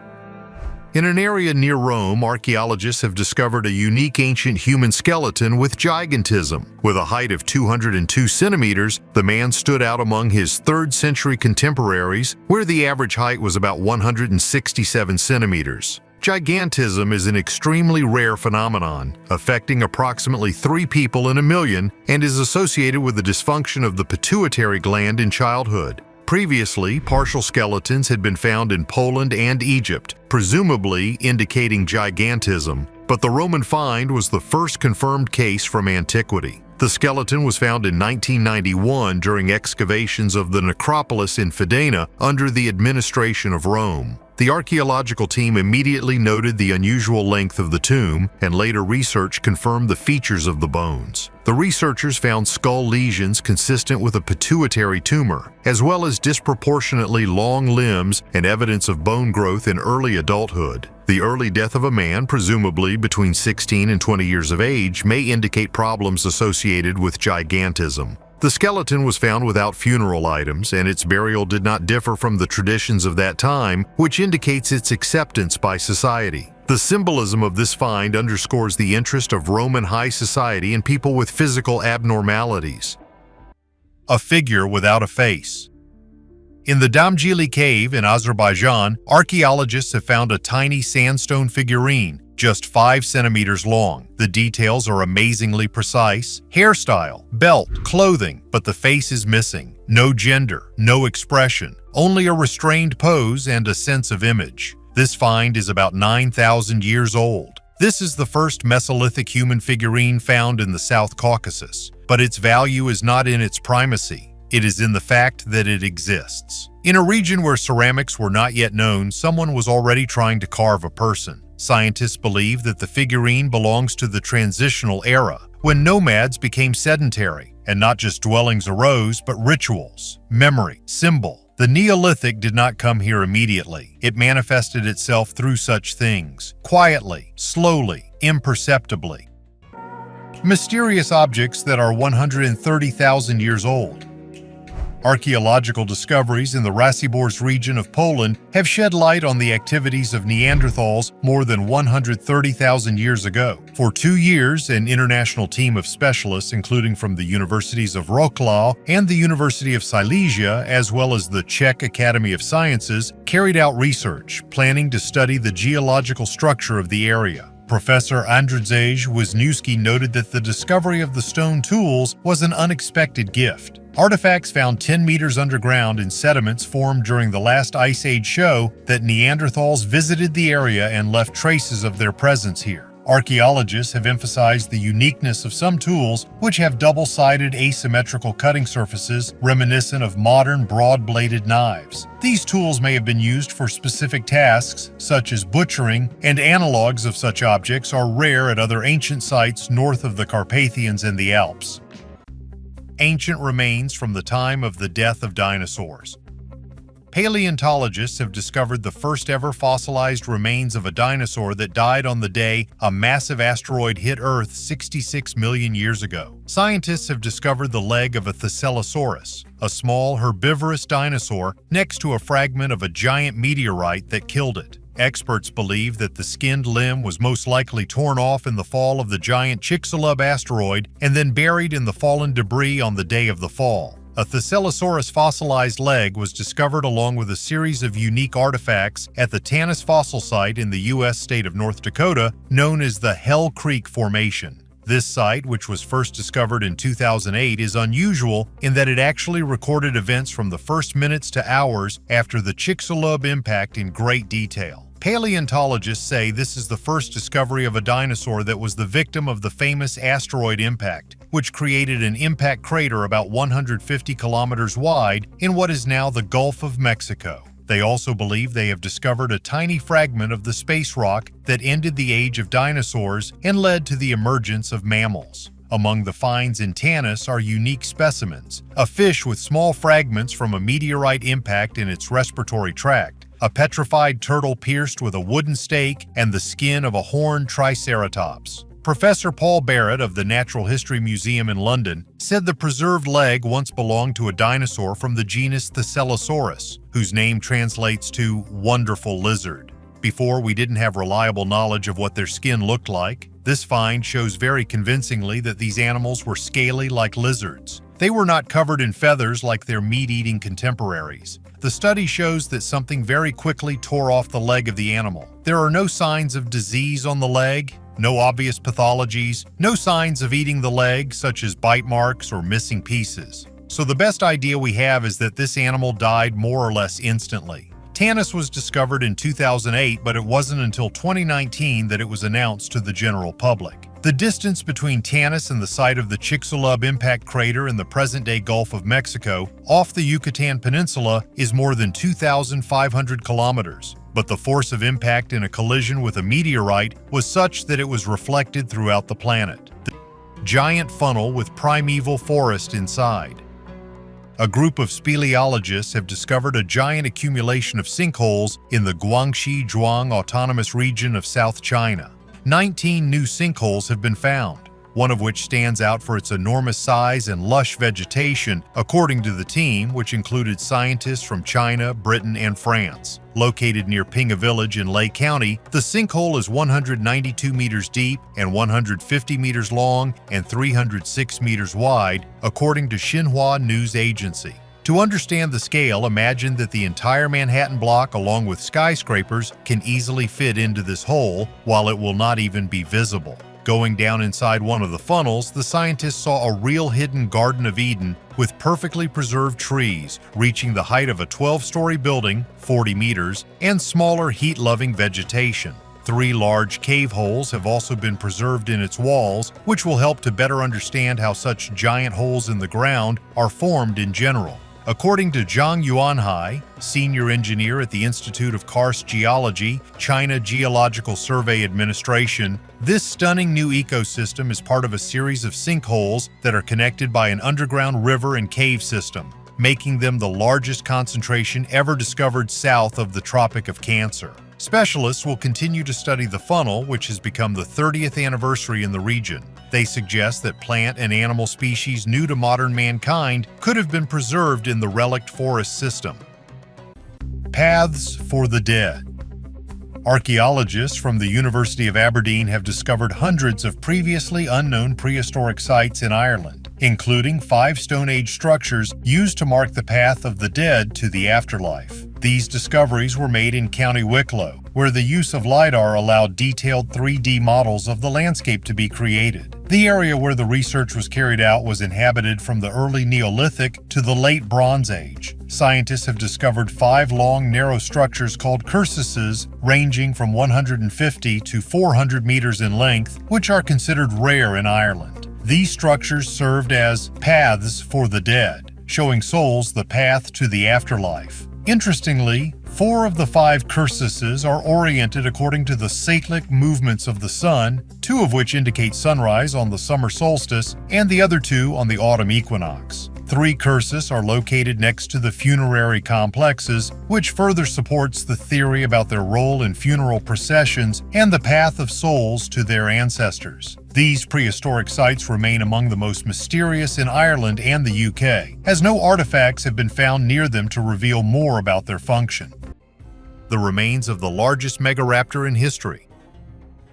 In an area near Rome, archaeologists have discovered a unique ancient human skeleton with gigantism. With a height of 202 centimeters, the man stood out among his 3rd century contemporaries, where the average height was about 167 centimeters. Gigantism is an extremely rare phenomenon, affecting approximately 3 people in a million, and is associated with the dysfunction of the pituitary gland in childhood. Previously, partial skeletons had been found in Poland and Egypt, presumably indicating gigantism, but the Roman find was the first confirmed case from antiquity. The skeleton was found in 1991 during excavations of the necropolis in Fidena under the administration of Rome. The archaeological team immediately noted the unusual length of the tomb, and later research confirmed the features of the bones. The researchers found skull lesions consistent with a pituitary tumor, as well as disproportionately long limbs and evidence of bone growth in early adulthood. The early death of a man, presumably between 16 and 20 years of age, may indicate problems associated with gigantism. The skeleton was found without funeral items, and its burial did not differ from the traditions of that time, which indicates its acceptance by society. The symbolism of this find underscores the interest of Roman high society in people with physical abnormalities. A figure without a face. In the Damjili cave in Azerbaijan, archaeologists have found a tiny sandstone figurine, just 5 centimeters long. The details are amazingly precise: hairstyle, belt, clothing, but the face is missing. No gender, no expression, only a restrained pose and a sense of image. This find is about 9,000 years old. This is the first Mesolithic human figurine found in the South Caucasus, but its value is not in its primacy. It is in the fact that it exists. In a region where ceramics were not yet known, someone was already trying to carve a person. Scientists believe that the figurine belongs to the transitional era, when nomads became sedentary, and not just dwellings arose, but rituals, memory, symbol. The Neolithic did not come here immediately. It manifested itself through such things, quietly, slowly, imperceptibly. Mysterious objects that are 130,000 years old. Archaeological discoveries in the Racibórz region of Poland have shed light on the activities of Neanderthals more than 130,000 years ago. For 2 years, an international team of specialists, including from the universities of Wrocław and the University of Silesia, as well as the Czech Academy of Sciences, carried out research, planning to study the geological structure of the area. Professor Andrzej Wisniewski noted that the discovery of the stone tools was an unexpected gift. Artifacts found 10 meters underground in sediments formed during the last ice age show that Neanderthals visited the area and left traces of their presence here. Archaeologists have emphasized the uniqueness of some tools, which have double-sided asymmetrical cutting surfaces reminiscent of modern broad-bladed knives. These tools may have been used for specific tasks, such as butchering, and analogs of such objects are rare at other ancient sites north of the Carpathians and the Alps. Ancient remains from the time of the death of dinosaurs. Paleontologists have discovered the first ever fossilized remains of a dinosaur that died on the day a massive asteroid hit Earth 66 million years ago. Scientists have discovered the leg of a Thescelosaurus, a small herbivorous dinosaur, next to a fragment of a giant meteorite that killed it. Experts believe that the skinned limb was most likely torn off in the fall of the giant Chicxulub asteroid and then buried in the fallen debris on the day of the fall. A Thescelosaurus fossilized leg was discovered along with a series of unique artifacts at the Tanis fossil site in the U.S. state of North Dakota, known as the Hell Creek Formation. This site, which was first discovered in 2008, is unusual in that it actually recorded events from the first minutes to hours after the Chicxulub impact in great detail. Paleontologists say this is the first discovery of a dinosaur that was the victim of the famous asteroid impact, which created an impact crater about 150 kilometers wide in what is now the Gulf of Mexico. They also believe they have discovered a tiny fragment of the space rock that ended the age of dinosaurs and led to the emergence of mammals. Among the finds in Tanis are unique specimens: a fish with small fragments from a meteorite impact in its respiratory tract, a petrified turtle pierced with a wooden stake, and the skin of a horned triceratops. Professor Paul Barrett of the Natural History Museum in London said the preserved leg once belonged to a dinosaur from the genus Thescelosaurus, whose name translates to wonderful lizard. Before, we didn't have reliable knowledge of what their skin looked like. This find shows very convincingly that these animals were scaly like lizards. They were not covered in feathers like their meat-eating contemporaries. The study shows that something very quickly tore off the leg of the animal. There are no signs of disease on the leg, no obvious pathologies, no signs of eating the leg, such as bite marks or missing pieces. So the best idea we have is that this animal died more or less instantly. Tanis was discovered in 2008, but it wasn't until 2019 that it was announced to the general public. The distance between Tanis and the site of the Chicxulub impact crater in the present-day Gulf of Mexico, off the Yucatan Peninsula, is more than 2,500 kilometers. But the force of impact in a collision with a meteorite was such that it was reflected throughout the planet. The giant funnel with primeval forest inside. A group of speleologists have discovered a giant accumulation of sinkholes in the Guangxi Zhuang Autonomous Region of South China. 19 new sinkholes have been found, one of which stands out for its enormous size and lush vegetation, according to the team, which included scientists from China, Britain, and France. Located near Pinga Village in Leh County, the sinkhole is 192 meters deep and 150 meters long and 306 meters wide, according to Xinhua News Agency. To understand the scale, imagine that the entire Manhattan block, along with skyscrapers, can easily fit into this hole, while it will not even be visible. Going down inside one of the funnels, the scientists saw a real hidden Garden of Eden with perfectly preserved trees, reaching the height of a 12-story building, 40 meters, and smaller heat-loving vegetation. 3 large cave holes have also been preserved in its walls, which will help to better understand how such giant holes in the ground are formed in general. According to Zhang Yuanhai, senior engineer at the Institute of Karst Geology, China Geological Survey Administration, this stunning new ecosystem is part of a series of sinkholes that are connected by an underground river and cave system, making them the largest concentration ever discovered south of the Tropic of Cancer. Specialists will continue to study the funnel, which has become the 30th anniversary in the region. They suggest that plant and animal species new to modern mankind could have been preserved in the relict forest system. Paths for the dead. Archaeologists from the University of Aberdeen have discovered hundreds of previously unknown prehistoric sites in Ireland, including 5 Stone Age structures used to mark the path of the dead to the afterlife. These discoveries were made in County Wicklow, where the use of LiDAR allowed detailed 3D models of the landscape to be created. The area where the research was carried out was inhabited from the early Neolithic to the late Bronze Age. Scientists have discovered 5 long, narrow structures called cursuses, ranging from 150 to 400 meters in length, which are considered rare in Ireland. These structures served as paths for the dead, showing souls the path to the afterlife. Interestingly, 4 of the 5 cursuses are oriented according to the cyclic movements of the sun, 2 of which indicate sunrise on the summer solstice, and the other 2 on the autumn equinox. 3 cursus are located next to the funerary complexes, which further supports the theory about their role in funeral processions and the path of souls to their ancestors. These prehistoric sites remain among the most mysterious in Ireland and the UK, as no artifacts have been found near them to reveal more about their function. The remains of the largest megaraptor in history.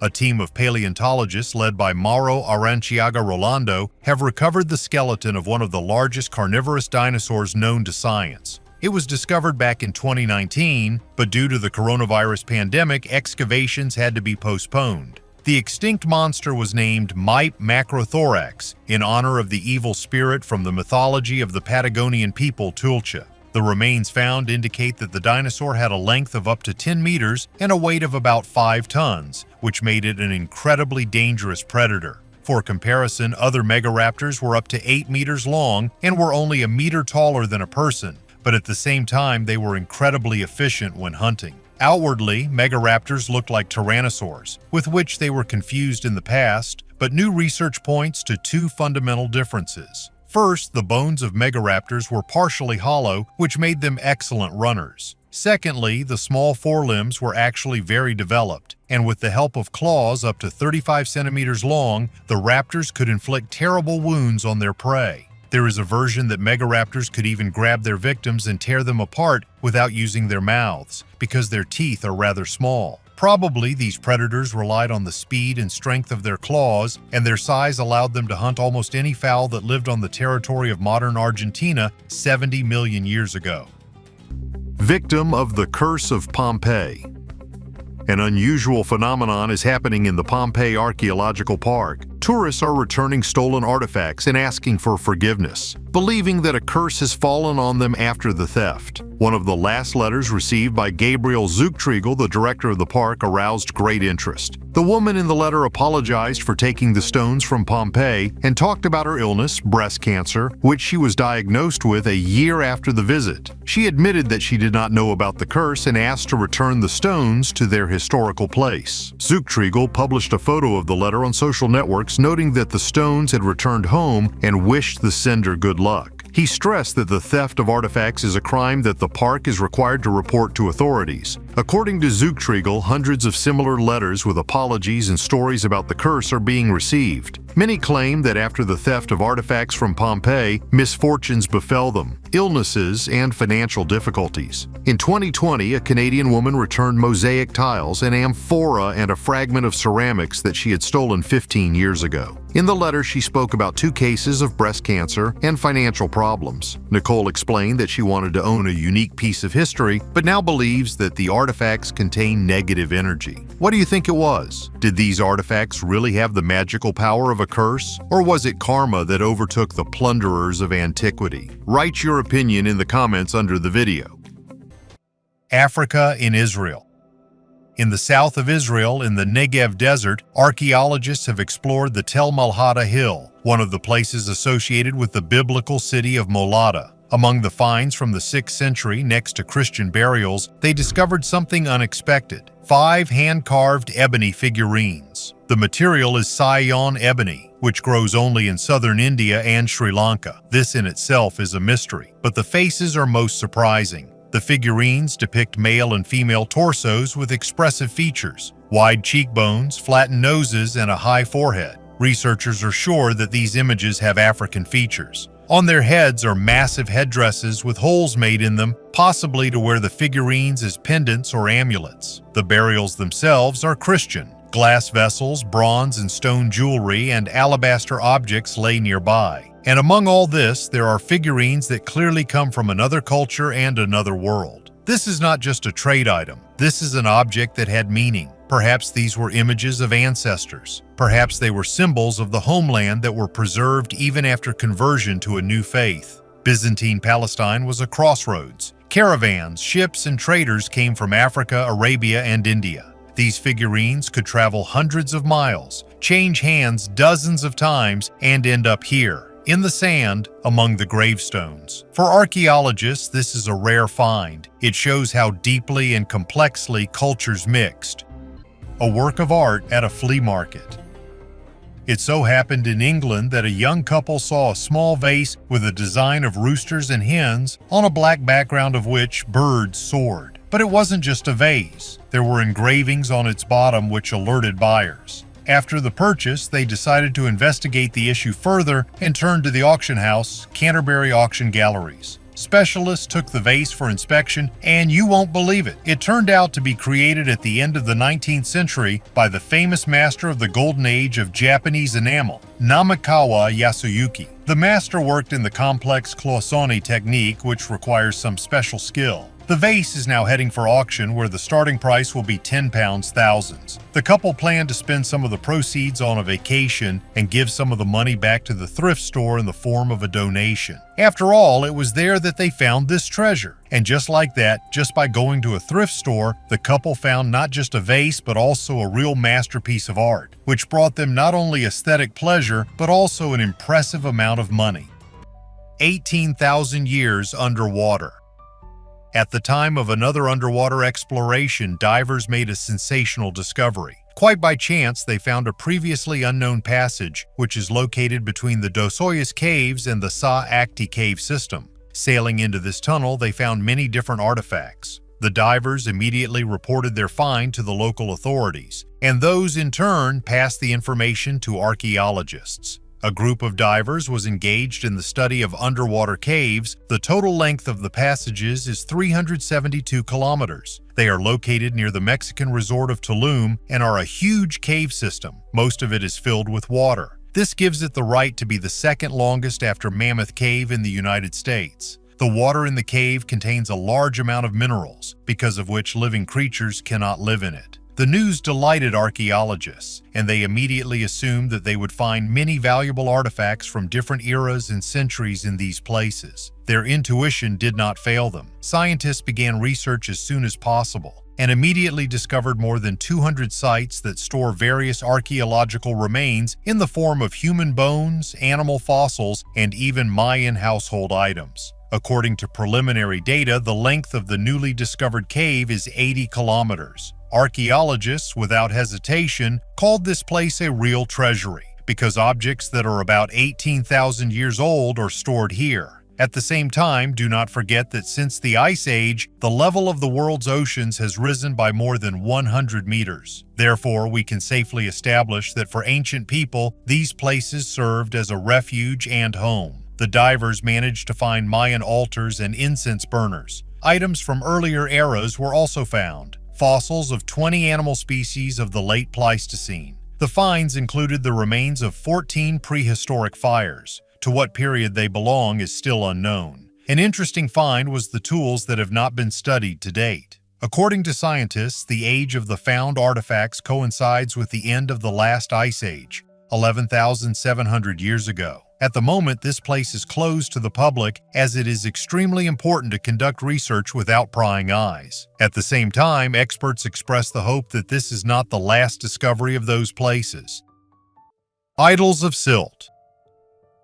A team of paleontologists led by Mauro Aranciaga Rolando have recovered the skeleton of one of the largest carnivorous dinosaurs known to science. It was discovered back in 2019, but due to the coronavirus pandemic, excavations had to be postponed. The extinct monster was named Mype macrothorax in honor of the evil spirit from the mythology of the Patagonian people Tulcha. The remains found indicate that the dinosaur had a length of up to 10 meters and a weight of about 5 tons, which made it an incredibly dangerous predator. For comparison, other megaraptors were up to 8 meters long and were only a meter taller than a person, but at the same time they were incredibly efficient when hunting. Outwardly, megaraptors looked like tyrannosaurs, with which they were confused in the past, but new research points to 2 fundamental differences. First, the bones of megaraptors were partially hollow, which made them excellent runners. Secondly, the small forelimbs were actually very developed, and with the help of claws up to 35 centimeters long, the raptors could inflict terrible wounds on their prey. There is a version that megaraptors could even grab their victims and tear them apart without using their mouths, because their teeth are rather small. Probably these predators relied on the speed and strength of their claws, and their size allowed them to hunt almost any fowl that lived on the territory of modern Argentina 70 million years ago. Victim of the Curse of Pompeii. An unusual phenomenon is happening in the Pompeii Archaeological Park. Tourists are returning stolen artifacts and asking for forgiveness, believing that a curse has fallen on them after the theft. One of the last letters received by Gabriel Zuchtriegel, the director of the park, aroused great interest. The woman in the letter apologized for taking the stones from Pompeii and talked about her illness, breast cancer, which she was diagnosed with a year after the visit. She admitted that she did not know about the curse and asked to return the stones to their historical place. Zuchtriegel published a photo of the letter on social networks, noting that the stones had returned home and wished the sender good luck. He stressed that the theft of artifacts is a crime that the park is required to report to authorities. According to Zuchtriegel, hundreds of similar letters with apologies and stories about the curse are being received. Many claim that after the theft of artifacts from Pompeii, misfortunes befell them, illnesses, and financial difficulties. In 2020, a Canadian woman returned mosaic tiles, an amphora, and a fragment of ceramics that she had stolen 15 years ago. In the letter, she spoke about 2 cases of breast cancer and financial problems. Nicole explained that she wanted to own a unique piece of history, but now believes that the artifacts contain negative energy. What do you think it was? Did these artifacts really have the magical power of a curse? Or was it karma that overtook the plunderers of antiquity? Write your opinion in the comments under the video. Africa in Israel. In the south of Israel, in the Negev desert, archaeologists have explored the Tel Malhada Hill, one of the places associated with the biblical city of Molada. Among the finds from the 6th century next to Christian burials, they discovered something unexpected: 5 hand-carved ebony figurines. The material is Sion ebony, which grows only in southern India and Sri Lanka. This in itself is a mystery, but the faces are most surprising. The figurines depict male and female torsos with expressive features, wide cheekbones, flattened noses, and a high forehead. Researchers are sure that these images have African features. On their heads are massive headdresses with holes made in them, possibly to wear the figurines as pendants or amulets. The burials themselves are Christian. Glass vessels, bronze and stone jewelry, and alabaster objects lay nearby. And among all this, there are figurines that clearly come from another culture and another world. This is not just a trade item. This is an object that had meaning. Perhaps these were images of ancestors. Perhaps they were symbols of the homeland that were preserved even after conversion to a new faith. Byzantine Palestine was a crossroads. Caravans, ships, and traders came from Africa, Arabia, and India. These figurines could travel hundreds of miles, change hands dozens of times, and end up here, in the sand, among the gravestones. For archaeologists, this is a rare find. It shows how deeply and complexly cultures mixed. A work of art at a flea market. It so happened in England that a young couple saw a small vase with a design of roosters and hens on a black background of which birds soared. But it wasn't just a vase. There were engravings on its bottom which alerted buyers. After the purchase, they decided to investigate the issue further and turned to the auction house, Canterbury Auction Galleries. Specialists took the vase for inspection, and you won't believe it. It turned out to be created at the end of the 19th century by the famous master of the golden age of Japanese enamel, Namikawa Yasuyuki. The master worked in the complex cloisonné technique, which requires some special skill. The vase is now heading for auction, where the starting price will be £10 thousands. The couple plan to spend some of the proceeds on a vacation and give some of the money back to the thrift store in the form of a donation. After all, it was there that they found this treasure. And just like that, just by going to a thrift store, the couple found not just a vase but also a real masterpiece of art, which brought them not only aesthetic pleasure but also an impressive amount of money. 18,000 years underwater. At the time of another underwater exploration, divers made a sensational discovery. Quite by chance, they found a previously unknown passage, which is located between the Dosoyas Caves and the Sa-Akti Cave system. Sailing into this tunnel, they found many different artifacts. The divers immediately reported their find to the local authorities, and those in turn passed the information to archaeologists. A group of divers was engaged in the study of underwater caves. The total length of the passages is 372 kilometers. They are located near the Mexican resort of Tulum and are a huge cave system. Most of it is filled with water. This gives it the right to be the second longest after Mammoth Cave in the United States. The water in the cave contains a large amount of minerals, because of which living creatures cannot live in it. The news delighted archaeologists, and they immediately assumed that they would find many valuable artifacts from different eras and centuries in these places. Their intuition did not fail them. Scientists began research as soon as possible, and immediately discovered more than 200 sites that store various archaeological remains in the form of human bones, animal fossils, and even Mayan household items. According to preliminary data, the length of the newly discovered cave is 80 kilometers. Archaeologists, without hesitation, called this place a real treasury, because objects that are about 18,000 years old are stored here. At the same time, do not forget that since the Ice Age, the level of the world's oceans has risen by more than 100 meters. Therefore, we can safely establish that for ancient people, these places served as a refuge and home. The divers managed to find Mayan altars and incense burners. Items from earlier eras were also found. Fossils of 20 animal species of the late Pleistocene. The finds included the remains of 14 prehistoric fires. To what period they belong is still unknown. An interesting find was the tools that have not been studied to date. According to scientists, the age of the found artifacts coincides with the end of the last ice age, 11,700 years ago. At the moment, this place is closed to the public as it is extremely important to conduct research without prying eyes. At the same time, experts express the hope that this is not the last discovery of those places. Idols of silt.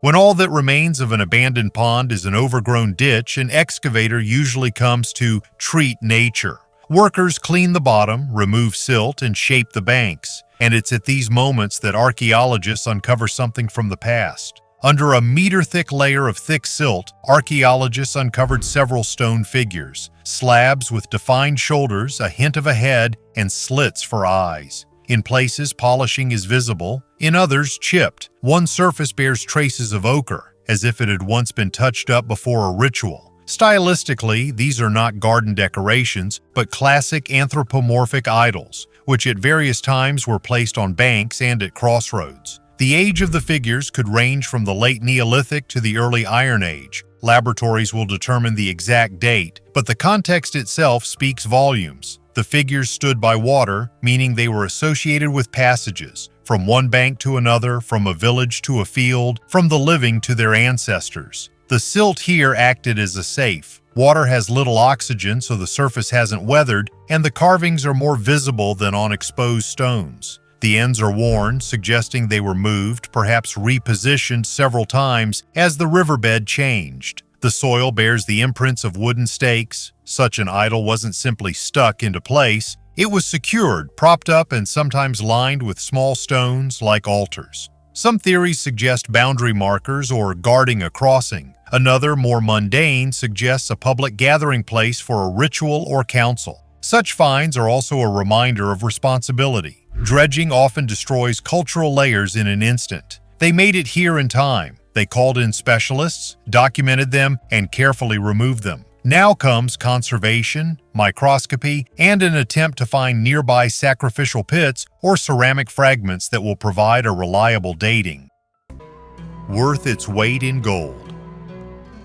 When all that remains of an abandoned pond is an overgrown ditch, an excavator usually comes to treat nature. Workers clean the bottom, remove silt, and shape the banks. And it's at these moments that archaeologists uncover something from the past. Under a meter-thick layer of thick silt, archaeologists uncovered several stone figures, slabs with defined shoulders, a hint of a head, and slits for eyes. In places, polishing is visible, in others, chipped. One surface bears traces of ochre, as if it had once been touched up before a ritual. Stylistically, these are not garden decorations, but classic anthropomorphic idols, which at various times were placed on banks and at crossroads. The age of the figures could range from the late Neolithic to the early Iron Age. Laboratories will determine the exact date, but the context itself speaks volumes. The figures stood by water, meaning they were associated with passages, from one bank to another, from a village to a field, from the living to their ancestors. The silt here acted as a safe. Water has little oxygen, so the surface hasn't weathered, and the carvings are more visible than on exposed stones. The ends are worn, suggesting they were moved, perhaps repositioned several times as the riverbed changed. The soil bears the imprints of wooden stakes. Such an idol wasn't simply stuck into place. It was secured, propped up, and sometimes lined with small stones like altars. Some theories suggest boundary markers or guarding a crossing. Another, more mundane, suggests a public gathering place for a ritual or council. Such finds are also a reminder of responsibility. Dredging often destroys cultural layers in an instant. They made it here in time. They called in specialists, documented them, and carefully removed them. Now comes conservation, microscopy, and an attempt to find nearby sacrificial pits or ceramic fragments that will provide a reliable dating. Worth its weight in gold.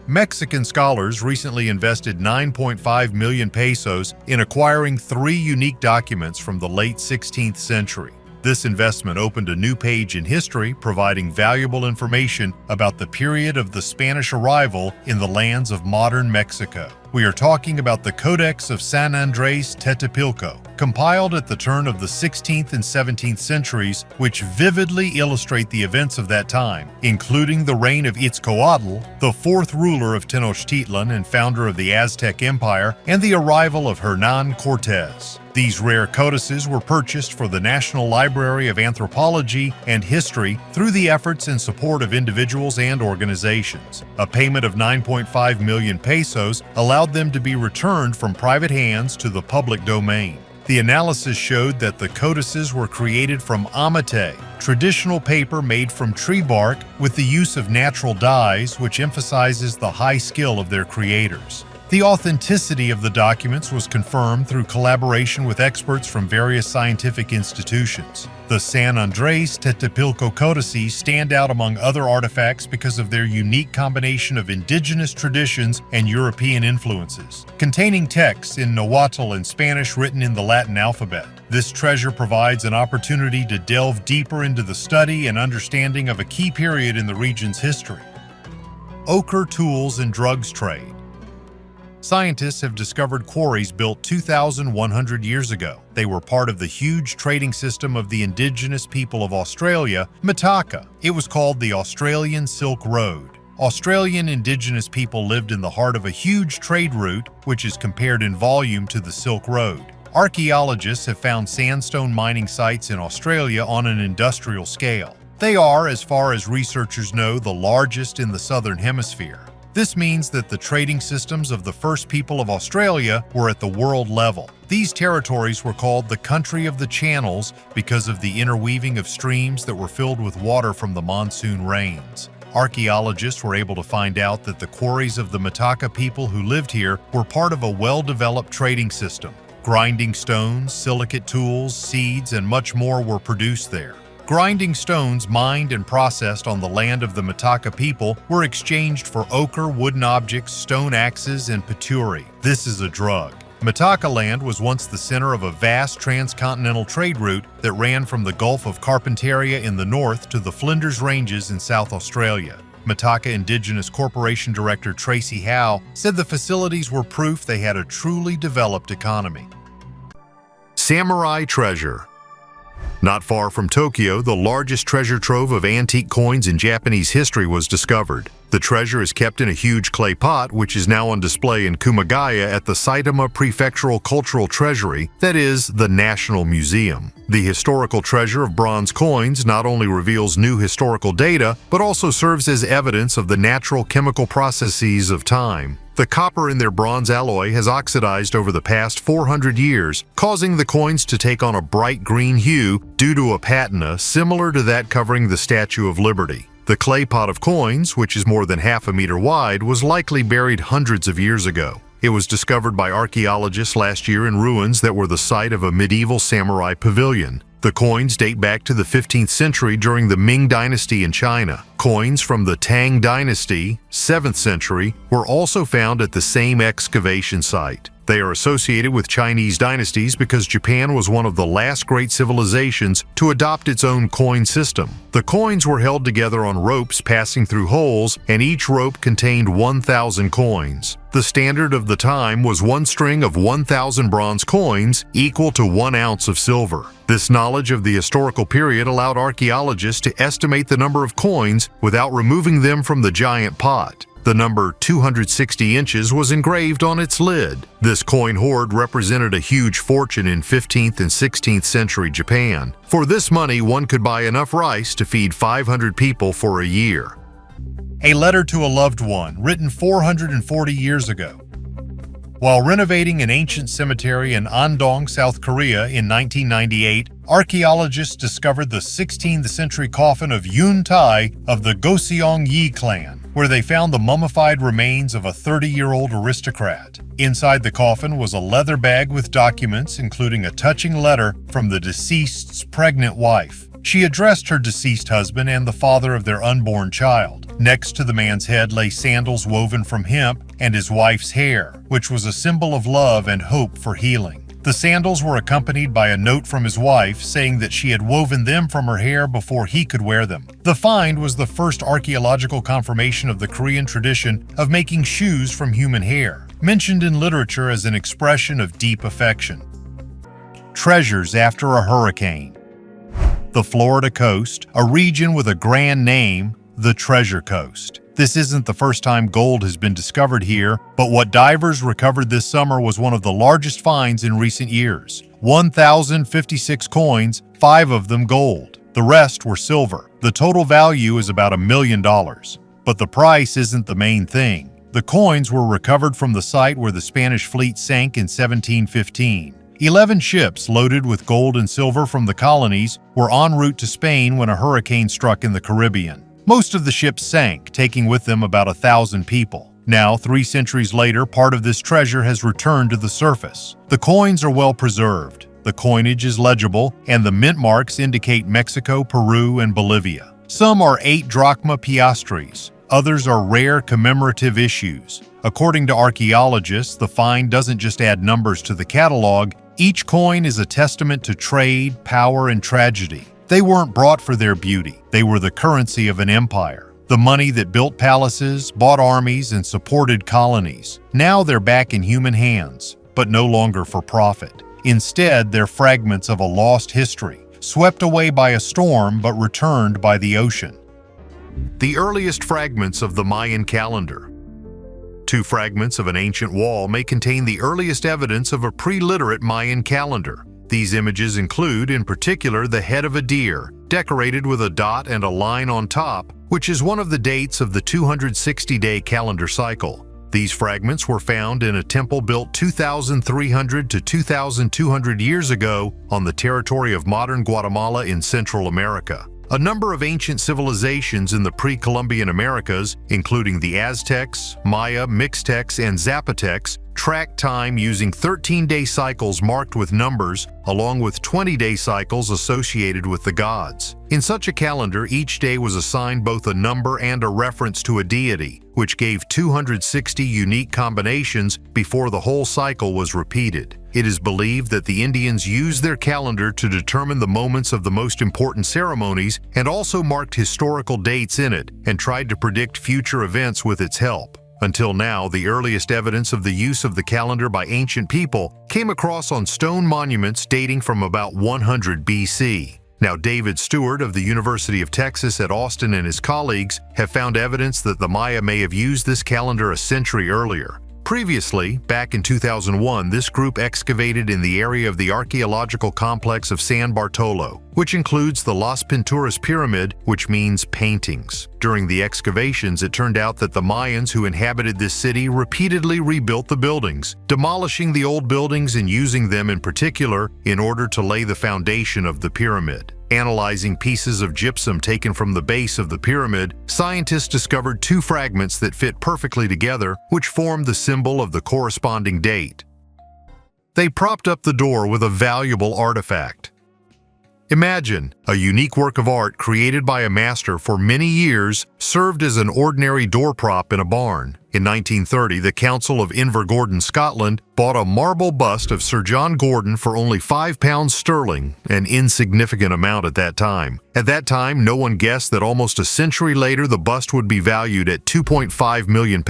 Mexican scholars recently invested 9.5 million pesos in acquiring 3 unique documents from the late 16th century. This investment opened a new page in history, providing valuable information about the period of the Spanish arrival in the lands of modern Mexico. We are talking about the Codex of San Andrés Tetepilco, compiled at the turn of the 16th and 17th centuries, which vividly illustrate the events of that time, including the reign of Itzcoatl, the 4th ruler of Tenochtitlan and founder of the Aztec Empire, and the arrival of Hernán Cortés. These rare codices were purchased for the National Library of Anthropology and History through the efforts and support of individuals and organizations. A payment of 9.5 million pesos allowed them to be returned from private hands to the public domain. The analysis showed that the codices were created from amate, traditional paper made from tree bark with the use of natural dyes, which emphasizes the high skill of their creators. The authenticity of the documents was confirmed through collaboration with experts from various scientific institutions. The San Andrés Tetepilco codices stand out among other artifacts because of their unique combination of indigenous traditions and European influences. Containing texts in Nahuatl and Spanish written in the Latin alphabet, this treasure provides an opportunity to delve deeper into the study and understanding of a key period in the region's history. Ochre tools and drugs trade. Scientists have discovered quarries built 2,100 years ago. They were part of the huge trading system of the indigenous people of Australia, Mitaka. It was called the Australian Silk Road. Australian indigenous people lived in the heart of a huge trade route, which is compared in volume to the Silk Road. Archaeologists have found sandstone mining sites in Australia on an industrial scale. They are, as far as researchers know, the largest in the Southern Hemisphere. This means that the trading systems of the first people of Australia were at the world level. These territories were called the Country of the Channels because of the interweaving of streams that were filled with water from the monsoon rains. Archaeologists were able to find out that the quarries of the Mitaka people who lived here were part of a well-developed trading system. Grinding stones, silicate tools, seeds, and much more were produced there. Grinding stones mined and processed on the land of the Mitaka people were exchanged for ochre, wooden objects, stone axes, and paturi. This is a drug. Mitaka land was once the center of a vast transcontinental trade route that ran from the Gulf of Carpentaria in the north to the Flinders Ranges in South Australia. Mitaka Indigenous Corporation Director Tracy Howe said the facilities were proof they had a truly developed economy. Samurai treasure. Not far from Tokyo, the largest treasure trove of antique coins in Japanese history was discovered. The treasure is kept in a huge clay pot, which is now on display in Kumagaya at the Saitama Prefectural Cultural Treasury, that is, the National Museum. The historical treasure of bronze coins not only reveals new historical data, but also serves as evidence of the natural chemical processes of time. The copper in their bronze alloy has oxidized over the past 400 years, causing the coins to take on a bright green hue due to a patina similar to that covering the Statue of Liberty. The clay pot of coins, which is more than half a meter wide, was likely buried hundreds of years ago. It was discovered by archaeologists last year in ruins that were the site of a medieval samurai pavilion. The coins date back to the 15th century during the Ming Dynasty in China. Coins from the Tang Dynasty, 7th century, were also found at the same excavation site. They are associated with Chinese dynasties because Japan was one of the last great civilizations to adopt its own coin system. The coins were held together on ropes passing through holes, and each rope contained 1,000 coins. The standard of the time was one string of 1,000 bronze coins equal to 1 ounce of silver. This knowledge of the historical period allowed archaeologists to estimate the number of coins without removing them from the giant pot. The number 260 inches was engraved on its lid. This coin hoard represented a huge fortune in 15th and 16th century Japan. For this money, one could buy enough rice to feed 500 people for a year. A letter to a loved one, written 440 years ago. While renovating an ancient cemetery in Andong, South Korea in 1998, archaeologists discovered the 16th century coffin of Yun Tai of the Goseong Yi clan, where they found the mummified remains of a 30-year-old aristocrat. Inside the coffin was a leather bag with documents, including a touching letter from the deceased's pregnant wife. She addressed her deceased husband and the father of their unborn child. Next to the man's head lay sandals woven from hemp and his wife's hair, which was a symbol of love and hope for healing. The sandals were accompanied by a note from his wife saying that she had woven them from her hair before he could wear them. The find was the first archaeological confirmation of the Korean tradition of making shoes from human hair, mentioned in literature as an expression of deep affection. Treasures after a hurricane. The Florida coast, a region with a grand name, the Treasure Coast. This isn't the first time gold has been discovered here, but what divers recovered this summer was one of the largest finds in recent years. 1,056 coins, 5 of them gold. The rest were silver. The total value is about $1 million. But the price isn't the main thing. The coins were recovered from the site where the Spanish fleet sank in 1715. 11 ships loaded with gold and silver from the colonies were en route to Spain when a hurricane struck in the Caribbean. Most of the ships sank, taking with them about 1,000 people. Now, 3 centuries later, part of this treasure has returned to the surface. The coins are well preserved, the coinage is legible, and the mint marks indicate Mexico, Peru, and Bolivia. Some are 8 drachma piastres. Others are rare commemorative issues. According to archaeologists, the find doesn't just add numbers to the catalog. Each coin is a testament to trade, power, and tragedy. They weren't brought for their beauty. They were the currency of an empire. The money that built palaces, bought armies, and supported colonies. Now they're back in human hands, but no longer for profit. Instead, they're fragments of a lost history, swept away by a storm but returned by the ocean. The earliest fragments of the Mayan calendar. 2 fragments of an ancient wall may contain the earliest evidence of a pre-literate Mayan calendar. These images include, in particular, the head of a deer, decorated with a dot and a line on top, which is one of the dates of the 260-day calendar cycle. These fragments were found in a temple built 2,300 to 2,200 years ago on the territory of modern Guatemala in Central America. A number of ancient civilizations in the pre-Columbian Americas, including the Aztecs, Maya, Mixtecs, and Zapotecs, tracked time using 13-day cycles marked with numbers, along with 20-day cycles associated with the gods. In such a calendar, each day was assigned both a number and a reference to a deity, which gave 260 unique combinations before the whole cycle was repeated. It is believed that the Indians used their calendar to determine the moments of the most important ceremonies and also marked historical dates in it and tried to predict future events with its help. Until now, the earliest evidence of the use of the calendar by ancient people came across on stone monuments dating from about 100 BC. Now, David Stewart of the University of Texas at Austin and his colleagues have found evidence that the Maya may have used this calendar a century earlier. Previously, back in 2001, this group excavated in the area of the archaeological complex of San Bartolo, which includes the Las Pinturas Pyramid, which means paintings. During the excavations, it turned out that the Mayans who inhabited this city repeatedly rebuilt the buildings, demolishing the old buildings and using them in particular in order to lay the foundation of the pyramid. Analyzing pieces of gypsum taken from the base of the pyramid, scientists discovered 2 fragments that fit perfectly together, which formed the symbol of the corresponding date. They propped up the door with a valuable artifact. Imagine a unique work of art created by a master for many years served as an ordinary door prop in a barn. In 1930, the Council of Invergordon, Scotland, bought a marble bust of Sir John Gordon for only £5 sterling, an insignificant amount at that time. At that time, no one guessed that almost a century later the bust would be valued at £2.5 million,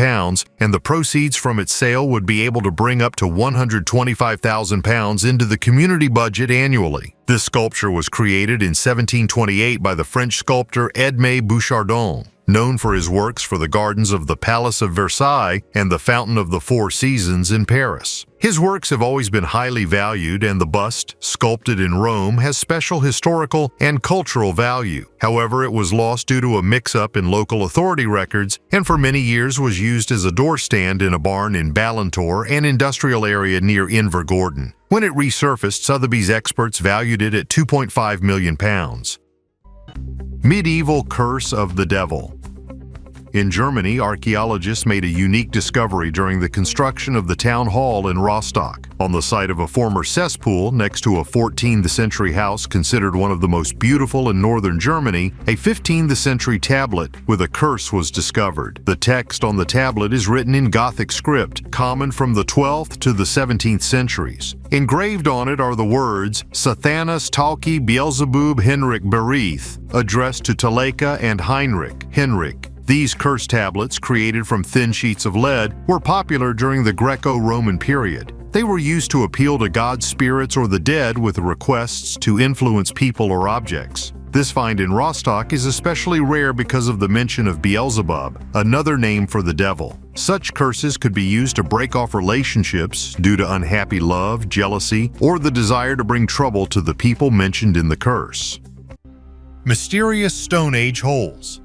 and the proceeds from its sale would be able to bring up to £125,000 into the community budget annually. This sculpture was created in 1728 by the French sculptor Edmé Bouchardon. known for his works for the gardens of the Palace of Versailles and the Fountain of the Four Seasons in Paris. His works have always been highly valued, and the bust, sculpted in Rome, has special historical and cultural value. However, it was lost due to a mix-up in local authority records, and for many years was used as a door stand in a barn in Ballantor, an industrial area near Invergordon. When it resurfaced, Sotheby's experts valued it at £2.5 million. Medieval Curse of the Devil. In Germany, archaeologists made a unique discovery during the construction of the town hall in Rostock. On the site of a former cesspool next to a 14th century house considered one of the most beautiful in northern Germany, a 15th century tablet with a curse was discovered. The text on the tablet is written in Gothic script, common from the 12th to the 17th centuries. Engraved on it are the words Sathanas Talki Beelzebub Henrik Berith, addressed to Taleka and Heinrich, Henrik. These curse tablets, created from thin sheets of lead, were popular during the Greco-Roman period. They were used to appeal to God's spirits or the dead with requests to influence people or objects. This find in Rostock is especially rare because of the mention of Beelzebub, another name for the devil. Such curses could be used to break off relationships due to unhappy love, jealousy, or the desire to bring trouble to the people mentioned in the curse. Mysterious Stone Age holes.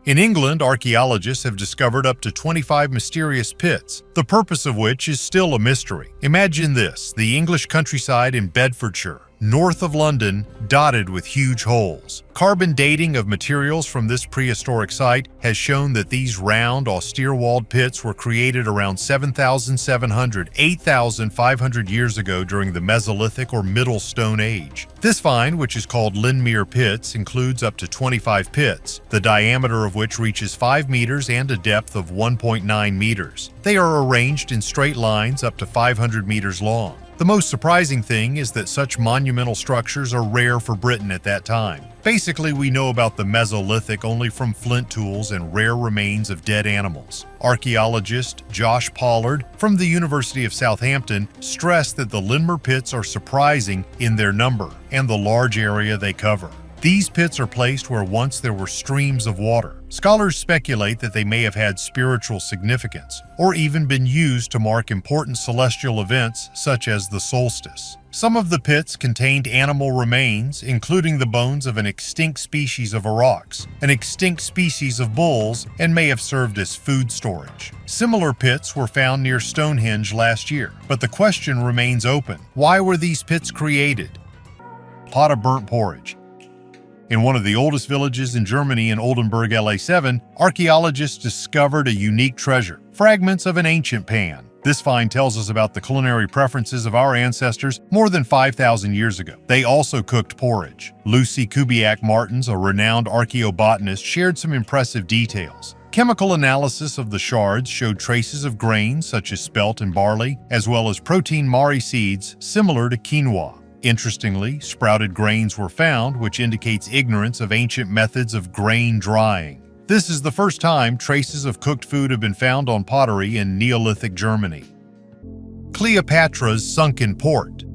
In England, archaeologists have discovered up to 25 mysterious pits, the purpose of which is still a mystery. Imagine this: the English countryside in Bedfordshire, north of London, dotted with huge holes. Carbon dating of materials from this prehistoric site has shown that these round, austere-walled pits were created around 7,700, 8,500 years ago during the Mesolithic or Middle Stone Age. This find, which is called Lynmere Pits, includes up to 25 pits, the diameter of which reaches 5 meters and a depth of 1.9 meters. They are arranged in straight lines up to 500 meters long. The most surprising thing is that such monumental structures are rare for Britain at that time. Basically, we know about the Mesolithic only from flint tools and rare remains of dead animals. Archaeologist Josh Pollard from the University of Southampton stressed that the Lynmere pits are surprising in their number and the large area they cover. These pits are placed where once there were streams of water. Scholars speculate that they may have had spiritual significance, or even been used to mark important celestial events such as the solstice. Some of the pits contained animal remains, including the bones of an extinct species of aurochs, an extinct species of bulls, and may have served as food storage. Similar pits were found near Stonehenge last year, but the question remains open. Why were these pits created? Pot of burnt porridge. In one of the oldest villages in Germany in Oldenburg LA7, archaeologists discovered a unique treasure, fragments of an ancient pan. This find tells us about the culinary preferences of our ancestors more than 5,000 years ago. They also cooked porridge. Lucy Kubiak-Martins, a renowned archaeobotanist, shared some impressive details. Chemical analysis of the shards showed traces of grains such as spelt and barley, as well as protein mari seeds similar to quinoa. Interestingly, sprouted grains were found, which indicates ignorance of ancient methods of grain drying. This is the first time traces of cooked food have been found on pottery in Neolithic Germany. Cleopatra's sunken port.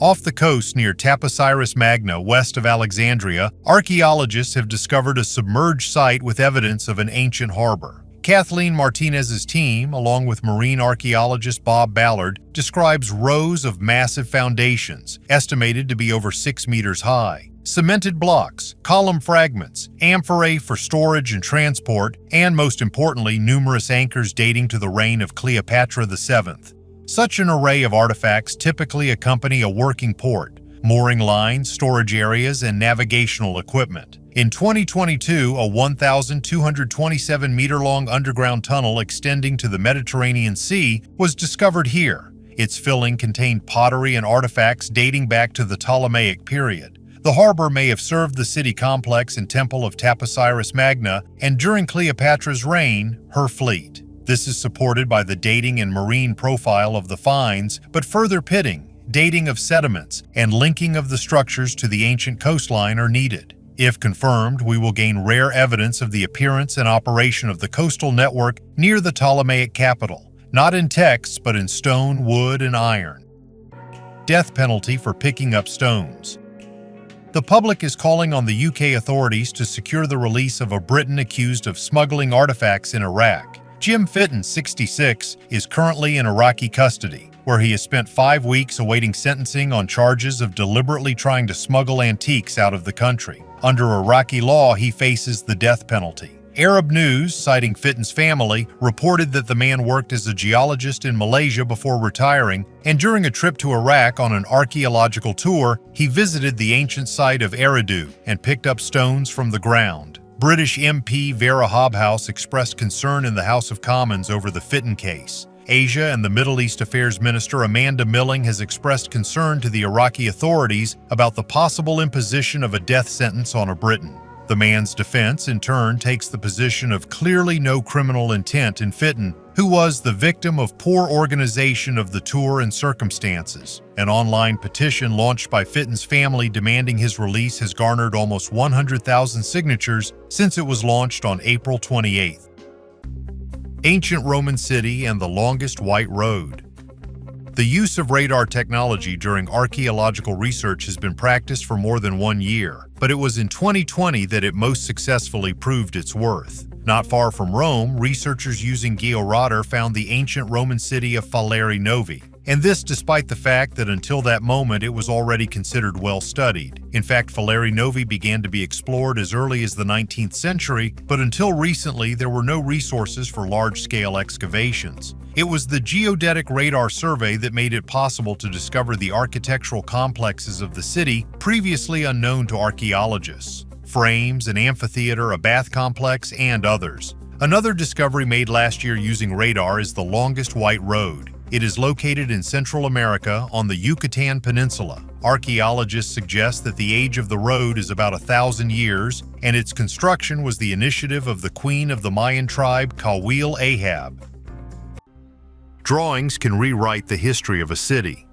Off the coast near Taposiris Magna, west of Alexandria, archaeologists have discovered a submerged site with evidence of an ancient harbor. Kathleen Martinez's team, along with marine archaeologist Bob Ballard, describes rows of massive foundations, estimated to be over 6 meters high, cemented blocks, column fragments, amphorae for storage and transport, and most importantly, numerous anchors dating to the reign of Cleopatra VII. Such an array of artifacts typically accompany a working port, mooring lines, storage areas, and navigational equipment. In 2022, a 1,227-meter-long underground tunnel extending to the Mediterranean Sea was discovered here. Its filling contained pottery and artifacts dating back to the Ptolemaic period. The harbor may have served the city complex and temple of Taposiris Magna, and during Cleopatra's reign, her fleet. This is supported by the dating and marine profile of the finds, but further pitting, dating of sediments, and linking of the structures to the ancient coastline are needed. If confirmed, we will gain rare evidence of the appearance and operation of the coastal network near the Ptolemaic capital, not in texts but in stone, wood, and iron. Death penalty for picking up stones. The public is calling on the UK authorities to secure the release of a Briton accused of smuggling artifacts in Iraq. Jim Fitton, 66, is currently in Iraqi custody, where he has spent 5 weeks awaiting sentencing on charges of deliberately trying to smuggle antiques out of the country. Under Iraqi law, he faces the death penalty. Arab News, citing Fitton's family, reported that the man worked as a geologist in Malaysia before retiring, and during a trip to Iraq on an archaeological tour, he visited the ancient site of Eridu and picked up stones from the ground. British MP Vera Hobhouse expressed concern in the House of Commons over the Fitton case. Asia and the Middle East Affairs Minister Amanda Milling has expressed concern to the Iraqi authorities about the possible imposition of a death sentence on a Briton. The man's defense, in turn, takes the position of clearly no criminal intent in Fitton, who was the victim of poor organization of the tour and circumstances. An online petition launched by Fitton's family demanding his release has garnered almost 100,000 signatures since it was launched on April 28th. Ancient Roman city and the longest white road. The use of radar technology during archaeological research has been practiced for more than 1 year, but it was in 2020 that it most successfully proved its worth. Not far from Rome, researchers using georadar found the ancient Roman city of Falerii Novi, and this despite the fact that until that moment it was already considered well studied. In fact, Falerii Novi began to be explored as early as the 19th century, but until recently there were no resources for large-scale excavations. It was the geodetic radar survey that made it possible to discover the architectural complexes of the city previously unknown to archaeologists. Frames, an amphitheater, a bath complex, and others. Another discovery made last year using radar is the longest white road. It is located in Central America on the Yucatan Peninsula. Archaeologists suggest that the age of the road is about 1,000 years, and its construction was the initiative of the queen of the Mayan tribe, Kawil Ahab. Drawings can rewrite the history of a city.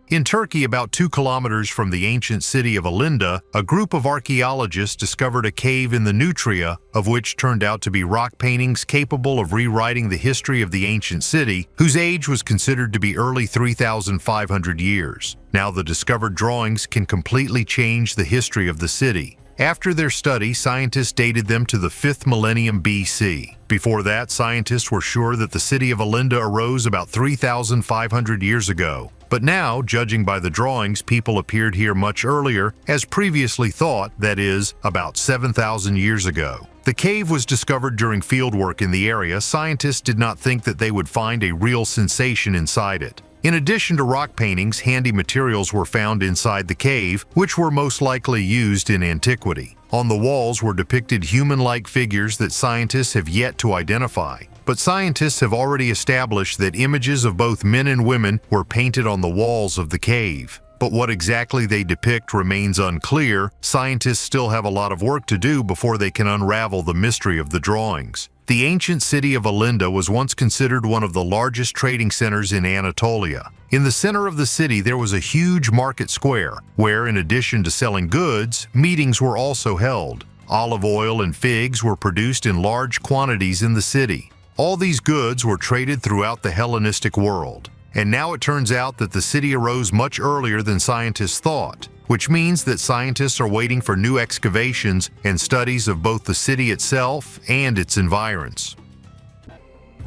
In Turkey, about 2 kilometers from the ancient city of Alinda, a group of archaeologists discovered a cave in the Nutria, of which turned out to be rock paintings capable of rewriting the history of the ancient city, whose age was considered to be early 3,500 years. Now the discovered drawings can completely change the history of the city. After their study, scientists dated them to the 5th millennium BC. Before that, scientists were sure that the city of Alinda arose about 3,500 years ago. But now, judging by the drawings, people appeared here much earlier, as previously thought, that is, about 7,000 years ago. The cave was discovered during fieldwork in the area. Scientists did not think that they would find a real sensation inside it. In addition to rock paintings, handy materials were found inside the cave, which were most likely used in antiquity. On the walls were depicted human-like figures that scientists have yet to identify. But scientists have already established that images of both men and women were painted on the walls of the cave. But what exactly they depict remains unclear. Scientists still have a lot of work to do before they can unravel the mystery of the drawings. The ancient city of Alinda was once considered one of the largest trading centers in Anatolia. In the center of the city there was a huge market square, where in addition to selling goods, meetings were also held. Olive oil and figs were produced in large quantities in the city. All these goods were traded throughout the Hellenistic world. And now it turns out that the city arose much earlier than scientists thought, which means that scientists are waiting for new excavations and studies of both the city itself and its environs.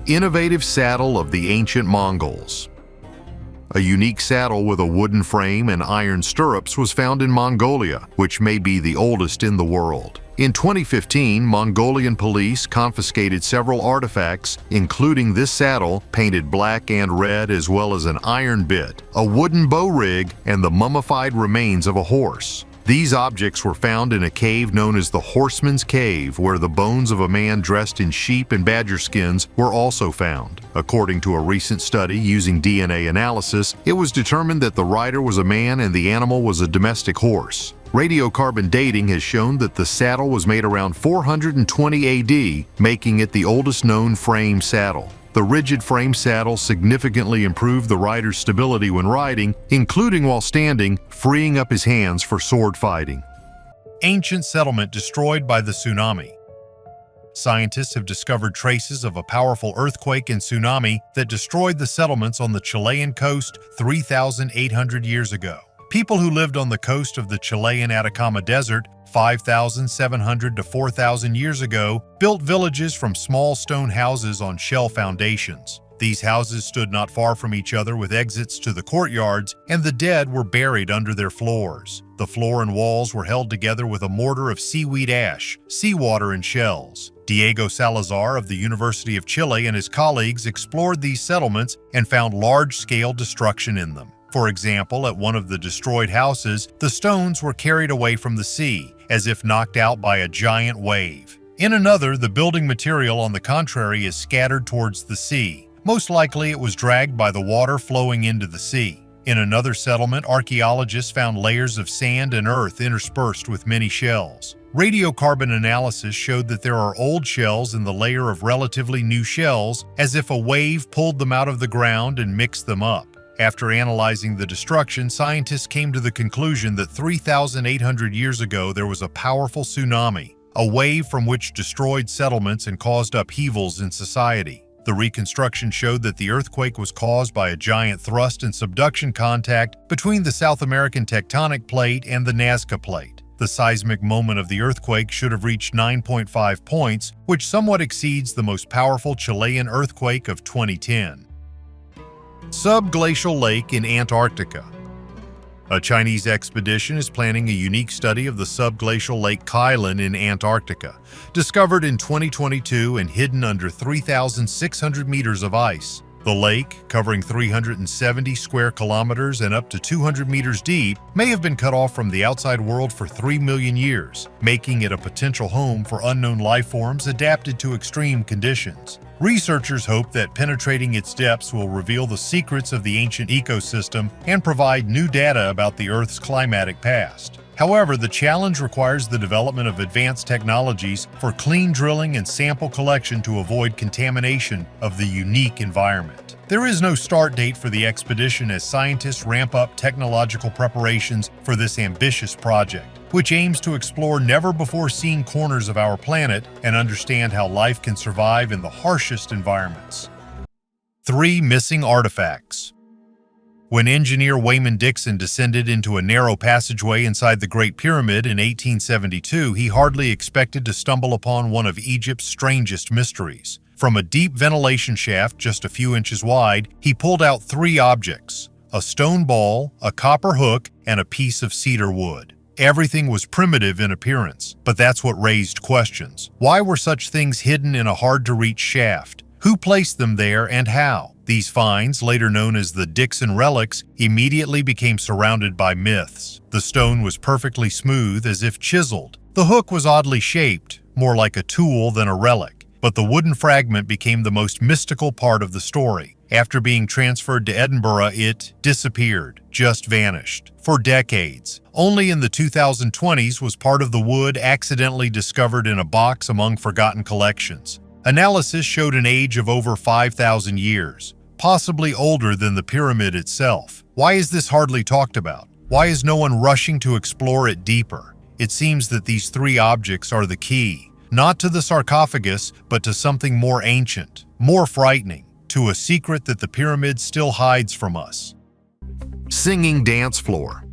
Innovative saddle of the ancient Mongols. A unique saddle with a wooden frame and iron stirrups was found in Mongolia, which may be the oldest in the world. In 2015, Mongolian police confiscated several artifacts, including this saddle, painted black and red, as well as an iron bit, a wooden bow rig, and the mummified remains of a horse. These objects were found in a cave known as the Horseman's Cave, where the bones of a man dressed in sheep and badger skins were also found. According to a recent study using DNA analysis, it was determined that the rider was a man and the animal was a domestic horse. Radiocarbon dating has shown that the saddle was made around 420 AD, making it the oldest known frame saddle. The rigid frame saddle significantly improved the rider's stability when riding, including while standing, freeing up his hands for sword fighting. Ancient settlement destroyed by the tsunami. Scientists have discovered traces of a powerful earthquake and tsunami that destroyed the settlements on the Chilean coast 3,800 years ago. People who lived on the coast of the Chilean Atacama Desert 5,700 to 4,000 years ago built villages from small stone houses on shell foundations. These houses stood not far from each other with exits to the courtyards, and the dead were buried under their floors. The floor and walls were held together with a mortar of seaweed ash, seawater, and shells. Diego Salazar of the University of Chile and his colleagues explored these settlements and found large-scale destruction in them. For example, at one of the destroyed houses, the stones were carried away from the sea, as if knocked out by a giant wave. In another, the building material, on the contrary, is scattered towards the sea. Most likely it was dragged by the water flowing into the sea. In another settlement, archaeologists found layers of sand and earth interspersed with many shells. Radiocarbon analysis showed that there are old shells in the layer of relatively new shells, as if a wave pulled them out of the ground and mixed them up. After analyzing the destruction, scientists came to the conclusion that 3,800 years ago there was a powerful tsunami, a wave from which destroyed settlements and caused upheavals in society. The reconstruction showed that the earthquake was caused by a giant thrust and subduction contact between the South American tectonic plate and the Nazca plate. The seismic moment of the earthquake should have reached 9.5 points, which somewhat exceeds the most powerful Chilean earthquake of 2010. Subglacial lake in Antarctica. A Chinese expedition is planning a unique study of the subglacial Lake Kylan in Antarctica, discovered in 2022 and hidden under 3,600 meters of ice. The lake, covering 370 square kilometers and up to 200 meters deep, may have been cut off from the outside world for 3 million years, making it a potential home for unknown life forms adapted to extreme conditions. Researchers hope that penetrating its depths will reveal the secrets of the ancient ecosystem and provide new data about the Earth's climatic past. However, the challenge requires the development of advanced technologies for clean drilling and sample collection to avoid contamination of the unique environment. There is no start date for the expedition as scientists ramp up technological preparations for this ambitious project, which aims to explore never-before-seen corners of our planet and understand how life can survive in the harshest environments. 3 missing artifacts. When engineer Wayman Dixon descended into a narrow passageway inside the Great Pyramid in 1872, he hardly expected to stumble upon one of Egypt's strangest mysteries. From a deep ventilation shaft just a few inches wide, he pulled out 3 objects: a stone ball, a copper hook, and a piece of cedar wood. Everything was primitive in appearance, but that's what raised questions. Why were such things hidden in a hard-to-reach shaft? Who placed them there and how? These finds, later known as the Dixon relics, immediately became surrounded by myths. The stone was perfectly smooth, as if chiseled. The hook was oddly shaped, more like a tool than a relic. But the wooden fragment became the most mystical part of the story. After being transferred to Edinburgh, it disappeared, just vanished, for decades. Only in the 2020s was part of the wood accidentally discovered in a box among forgotten collections. Analysis showed an age of over 5,000 years, possibly older than the pyramid itself. Why is this hardly talked about? Why is no one rushing to explore it deeper? It seems that these 3 objects are the key, not to the sarcophagus, but to something more ancient, more frightening, to a secret that the pyramid still hides from us. Singing dance floor.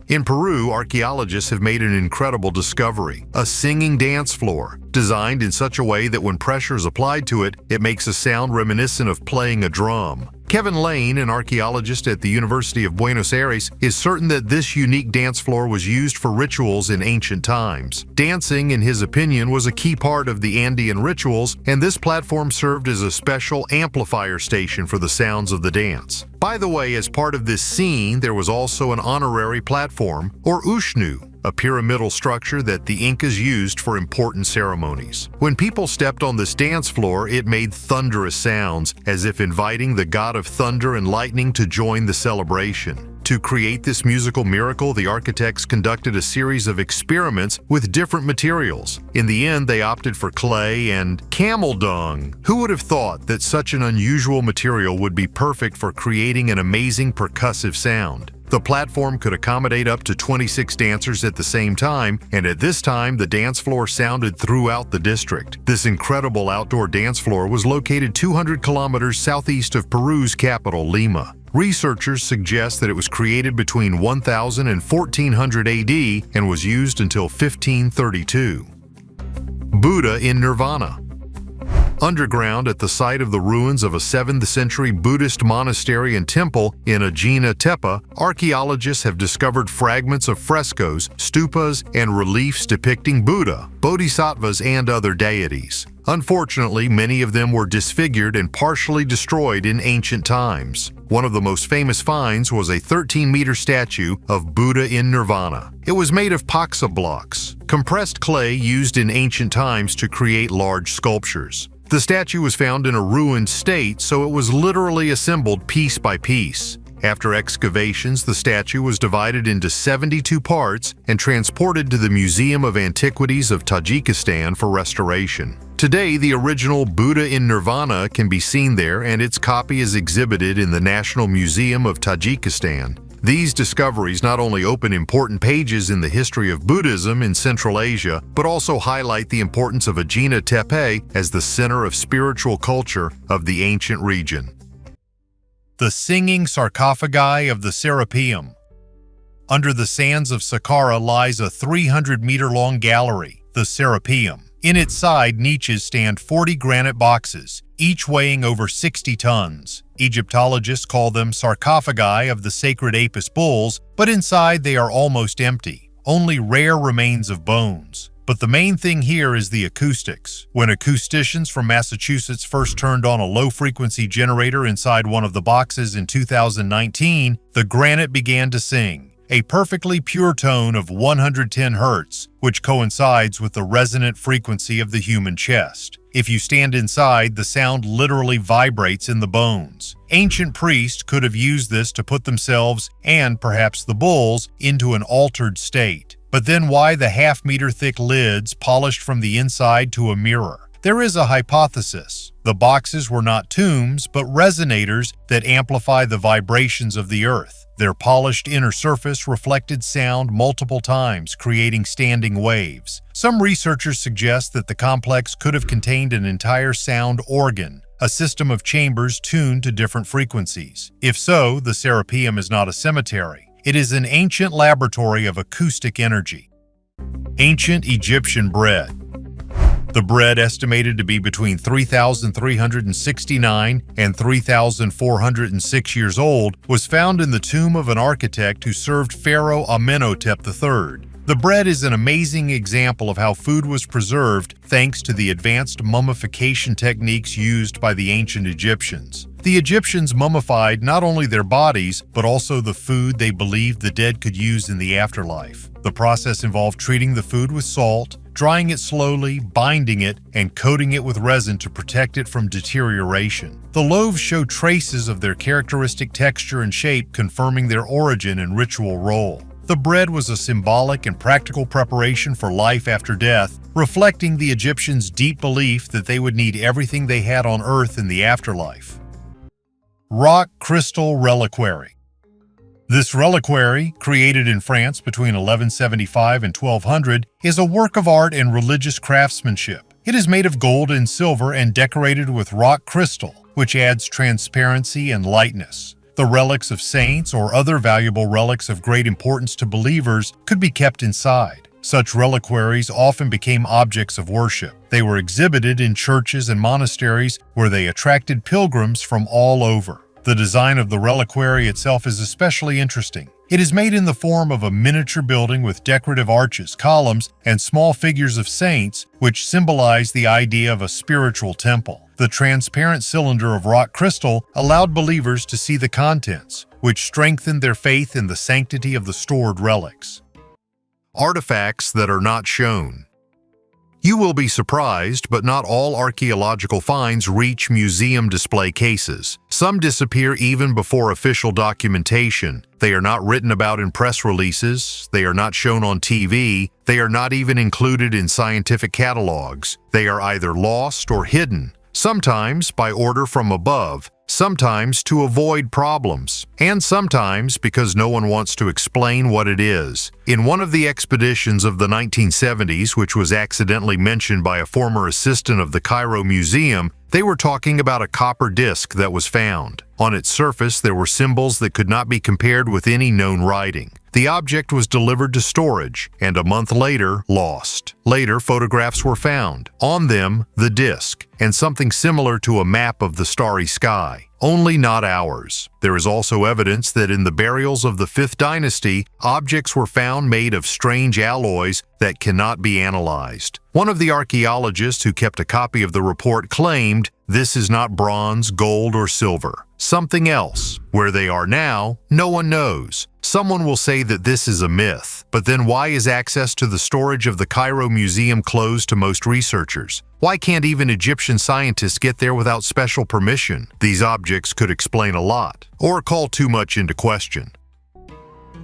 In Peru, archaeologists have made an incredible discovery: a singing dance floor, designed in such a way that when pressure is applied to it, it makes a sound reminiscent of playing a drum. Kevin Lane, an archaeologist at the University of Buenos Aires, is certain that this unique dance floor was used for rituals in ancient times. Dancing, in his opinion, was a key part of the Andean rituals, and this platform served as a special amplifier station for the sounds of the dance. By the way, as part of this scene, there was also an honorary platform, or ushnu, a pyramidal structure that the Incas used for important ceremonies. When people stepped on this dance floor, it made thunderous sounds, as if inviting the god of thunder and lightning to join the celebration. To create this musical miracle, the architects conducted a series of experiments with different materials. In the end, they opted for clay and camel dung. Who would have thought that such an unusual material would be perfect for creating an amazing percussive sound? The platform could accommodate up to 26 dancers at the same time, and at this time, the dance floor sounded throughout the district. This incredible outdoor dance floor was located 200 kilometers southeast of Peru's capital, Lima. Researchers suggest that it was created between 1000 and 1400 AD and was used until 1532. Buddha in Nirvana. Underground at the site of the ruins of a 7th century Buddhist monastery and temple in Ajna Tepa, archaeologists have discovered fragments of frescoes, stupas, and reliefs depicting Buddha, bodhisattvas, and other deities. Unfortunately, many of them were disfigured and partially destroyed in ancient times. One of the most famous finds was a 13-meter statue of Buddha in Nirvana. It was made of paksa blocks, compressed clay used in ancient times to create large sculptures. The statue was found in a ruined state, so it was literally assembled piece by piece. After excavations, the statue was divided into 72 parts and transported to the Museum of Antiquities of Tajikistan for restoration. Today, the original Buddha in Nirvana can be seen there, and its copy is exhibited in the National Museum of Tajikistan. These discoveries not only open important pages in the history of Buddhism in Central Asia, but also highlight the importance of Ajna Tepe as the center of spiritual culture of the ancient region. The singing sarcophagi of the Serapeum. Under the sands of Saqqara lies a 300-meter-long gallery, the Serapeum. In its side niches stand 40 granite boxes, each weighing over 60 tons. Egyptologists call them sarcophagi of the sacred Apis bulls, but inside they are almost empty, only rare remains of bones. But the main thing here is the acoustics. When acousticians from Massachusetts first turned on a low-frequency generator inside one of the boxes in 2019, the granite began to sing, a perfectly pure tone of 110 Hz, which coincides with the resonant frequency of the human chest. If you stand inside, the sound literally vibrates in the bones. Ancient priests could have used this to put themselves, and perhaps the bulls, into an altered state. But then why the half-meter-thick lids polished from the inside to a mirror? There is a hypothesis. The boxes were not tombs, but resonators that amplify the vibrations of the earth. Their polished inner surface reflected sound multiple times, creating standing waves. Some researchers suggest that the complex could have contained an entire sound organ, a system of chambers tuned to different frequencies. If so, the Serapeum is not a cemetery. It is an ancient laboratory of acoustic energy. Ancient Egyptian bread. The bread, estimated to be between 3,369 and 3,406 years old, was found in the tomb of an architect who served Pharaoh Amenhotep III. The bread is an amazing example of how food was preserved thanks to the advanced mummification techniques used by the ancient Egyptians. The Egyptians mummified not only their bodies, but also the food they believed the dead could use in the afterlife. The process involved treating the food with salt, drying it slowly, binding it, and coating it with resin to protect it from deterioration. The loaves show traces of their characteristic texture and shape, confirming their origin and ritual role. The bread was a symbolic and practical preparation for life after death, reflecting the Egyptians' deep belief that they would need everything they had on earth in the afterlife. Rock Crystal Reliquary. This reliquary, created in France between 1175 and 1200, is a work of art and religious craftsmanship. It is made of gold and silver and decorated with rock crystal, which adds transparency and lightness. The relics of saints or other valuable relics of great importance to believers could be kept inside. Such reliquaries often became objects of worship. They were exhibited in churches and monasteries where they attracted pilgrims from all over. The design of the reliquary itself is especially interesting. It is made in the form of a miniature building with decorative arches, columns, and small figures of saints, which symbolize the idea of a spiritual temple. The transparent cylinder of rock crystal allowed believers to see the contents, which strengthened their faith in the sanctity of the stored relics. Artifacts that are not shown. You will be surprised, but not all archaeological finds reach museum display cases. Some disappear even before official documentation. They are not written about in press releases, they are not shown on TV, they are not even included in scientific catalogs. They are either lost or hidden, sometimes by order from above, sometimes to avoid problems, and sometimes because no one wants to explain what it is. In one of the expeditions of the 1970s, which was accidentally mentioned by a former assistant of the Cairo Museum, they were talking about a copper disc that was found. On its surface, there were symbols that could not be compared with any known writing. The object was delivered to storage, and a month later, lost. Later, photographs were found. On them, the disc, and something similar to a map of the starry sky. Only not ours. There is also evidence that in the burials of the 5th dynasty, objects were found made of strange alloys that cannot be analyzed. One of the archaeologists who kept a copy of the report claimed, "This is not bronze, gold, or silver. Something else. Where they are now, no one knows." Someone will say that this is a myth, but then why is access to the storage of the Cairo Museum closed to most researchers? Why can't even Egyptian scientists get there without special permission? These objects could explain a lot, or call too much into question.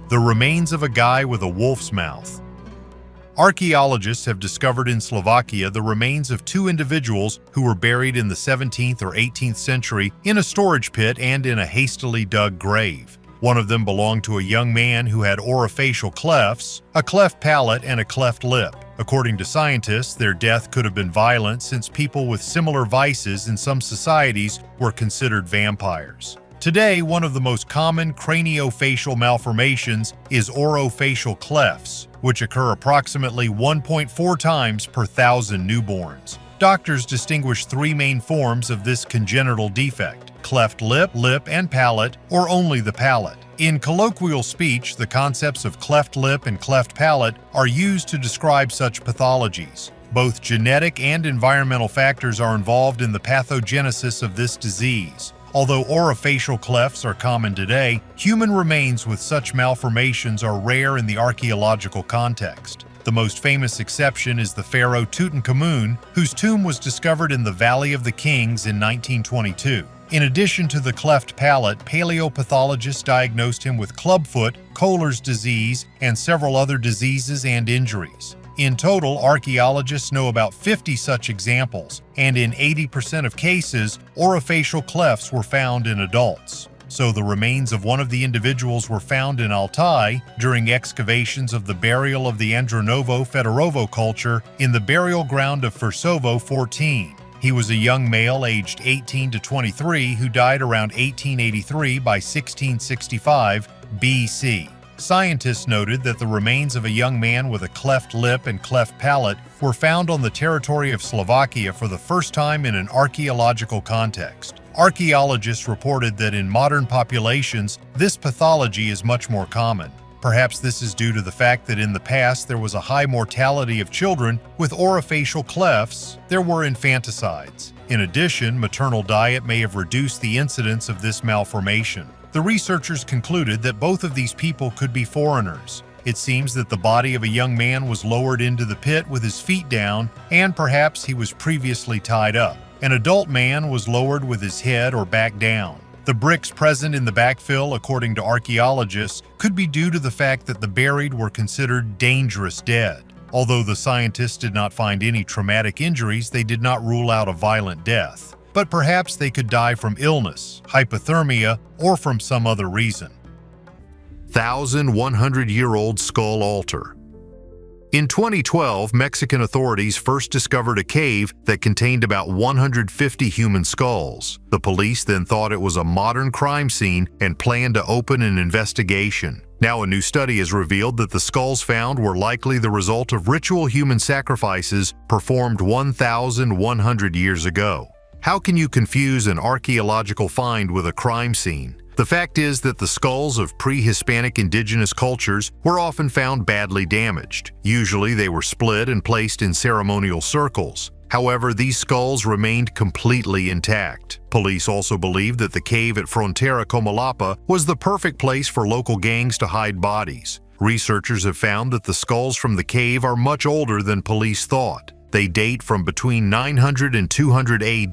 The remains of a guy with a wolf's mouth. Archaeologists have discovered in Slovakia the remains of 2 individuals who were buried in the 17th or 18th century in a storage pit and in a hastily dug grave. One of them belonged to a young man who had orofacial clefts, a cleft palate, and a cleft lip. According to scientists, their death could have been violent since people with similar vices in some societies were considered vampires. Today, one of the most common craniofacial malformations is orofacial clefts, which occur approximately 1.4 times per 1,000 newborns. Doctors distinguish 3 main forms of this congenital defect: cleft lip, lip, and palate, or only the palate. In colloquial speech, the concepts of cleft lip and cleft palate are used to describe such pathologies. Both genetic and environmental factors are involved in the pathogenesis of this disease. Although orofacial clefts are common today, human remains with such malformations are rare in the archaeological context. The most famous exception is the pharaoh Tutankhamun, whose tomb was discovered in the Valley of the Kings in 1922. In addition to the cleft palate, paleopathologists diagnosed him with clubfoot, Kohler's disease, and several other diseases and injuries. In total, archaeologists know about 50 such examples, and in 80% of cases, orofacial clefts were found in adults. So the remains of one of the individuals were found in Altai during excavations of the burial of the Andronovo-Fedorovo culture in the burial ground of Fursovo 14. He was a young male aged 18 to 23 who died around 1883 by 1665 BC. Scientists noted that the remains of a young man with a cleft lip and cleft palate were found on the territory of Slovakia for the first time in an archaeological context. Archaeologists reported that in modern populations, this pathology is much more common. Perhaps this is due to the fact that in the past there was a high mortality of children with orofacial clefts. There were infanticides. In addition, maternal diet may have reduced the incidence of this malformation. The researchers concluded that both of these people could be foreigners. It seems that the body of a young man was lowered into the pit with his feet down, and perhaps he was previously tied up. An adult man was lowered with his head or back down. The bricks present in the backfill, according to archaeologists, could be due to the fact that the buried were considered dangerous dead. Although the scientists did not find any traumatic injuries, they did not rule out a violent death. But perhaps they could die from illness, hypothermia, or from some other reason. 1,100-year-old skull altar. In 2012, Mexican authorities first discovered a cave that contained about 150 human skulls. The police then thought it was a modern crime scene and planned to open an investigation. Now a new study has revealed that the skulls found were likely the result of ritual human sacrifices performed 1,100 years ago. How can you confuse an archaeological find with a crime scene? The fact is that the skulls of pre-Hispanic indigenous cultures were often found badly damaged. Usually they were split and placed in ceremonial circles. However, these skulls remained completely intact. Police also believe that the cave at Frontera Comalapa was the perfect place for local gangs to hide bodies. Researchers have found that the skulls from the cave are much older than police thought. They date from between 900 and 200 AD.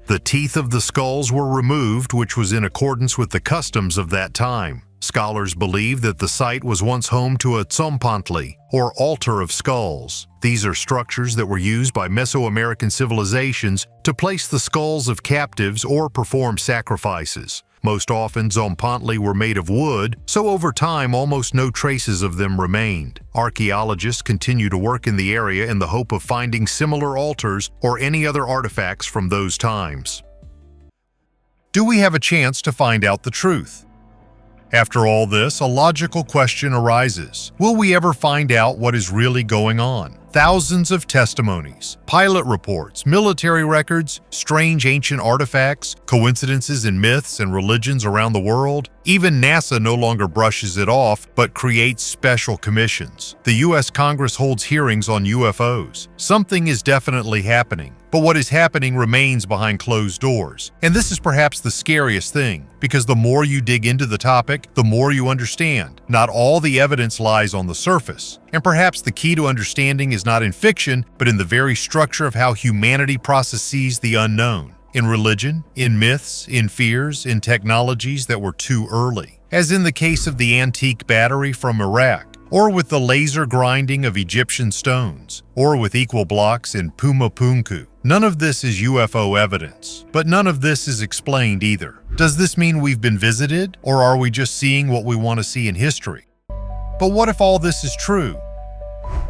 The teeth of the skulls were removed, which was in accordance with the customs of that time. Scholars believe that the site was once home to a tzompantli, or altar of skulls. These are structures that were used by Mesoamerican civilizations to place the skulls of captives or perform sacrifices. Most often, tzompantli were made of wood, so over time almost no traces of them remained. Archaeologists continue to work in the area in the hope of finding similar altars or any other artifacts from those times. Do we have a chance to find out the truth? After all this, a logical question arises. Will we ever find out what is really going on? Thousands of testimonies, pilot reports, military records, strange ancient artifacts, coincidences in myths and religions around the world. Even NASA no longer brushes it off, but creates special commissions. The U.S. Congress holds hearings on UFOs. Something is definitely happening. But what is happening remains behind closed doors. And this is perhaps the scariest thing, because the more you dig into the topic, the more you understand. Not all the evidence lies on the surface. And perhaps the key to understanding is not in fiction, but in the very structure of how humanity processes the unknown. In religion, in myths, in fears, in technologies that were too early. As in the case of the antique battery from Iraq, or with the laser grinding of Egyptian stones, or with equal blocks in Pumapunku. None of this is UFO evidence, but none of this is explained either. Does this mean we've been visited, or are we just seeing what we want to see in history? But what if all this is true?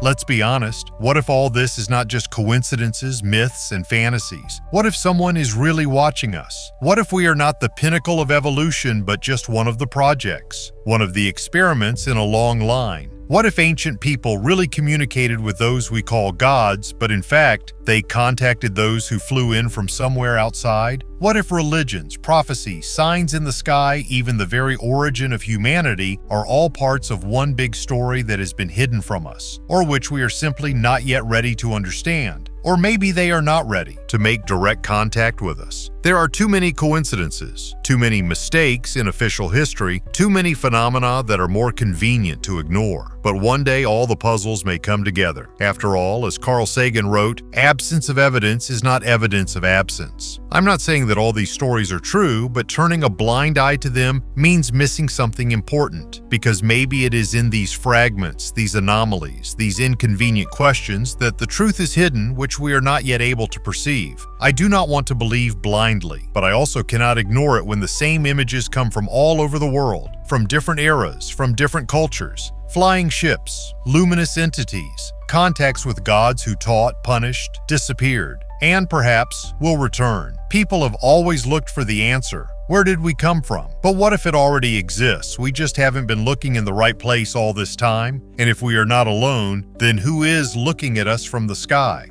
Let's be honest, what if all this is not just coincidences, myths, and fantasies? What if someone is really watching us? What if we are not the pinnacle of evolution, but just one of the projects? One of the experiments in a long line? What if ancient people really communicated with those we call gods, but in fact, they contacted those who flew in from somewhere outside? What if religions, prophecy, signs in the sky, even the very origin of humanity are all parts of one big story that has been hidden from us, or which we are simply not yet ready to understand? Or maybe they are not ready to make direct contact with us. There are too many coincidences, too many mistakes in official history, too many phenomena that are more convenient to ignore. But one day all the puzzles may come together. After all, as Carl Sagan wrote, absence of evidence is not evidence of absence. I'm not saying that all these stories are true, but turning a blind eye to them means missing something important, because maybe it is in these fragments, these anomalies, these inconvenient questions that the truth is hidden, which we are not yet able to perceive. I do not want to believe blindly, but I also cannot ignore it when the same images come from all over the world, from different eras, from different cultures. Flying ships, luminous entities, contacts with gods who taught, punished, disappeared, and perhaps will return. People have always looked for the answer. Where did we come from? But what if it already exists? We just haven't been looking in the right place all this time? And if we are not alone, then who is looking at us from the sky?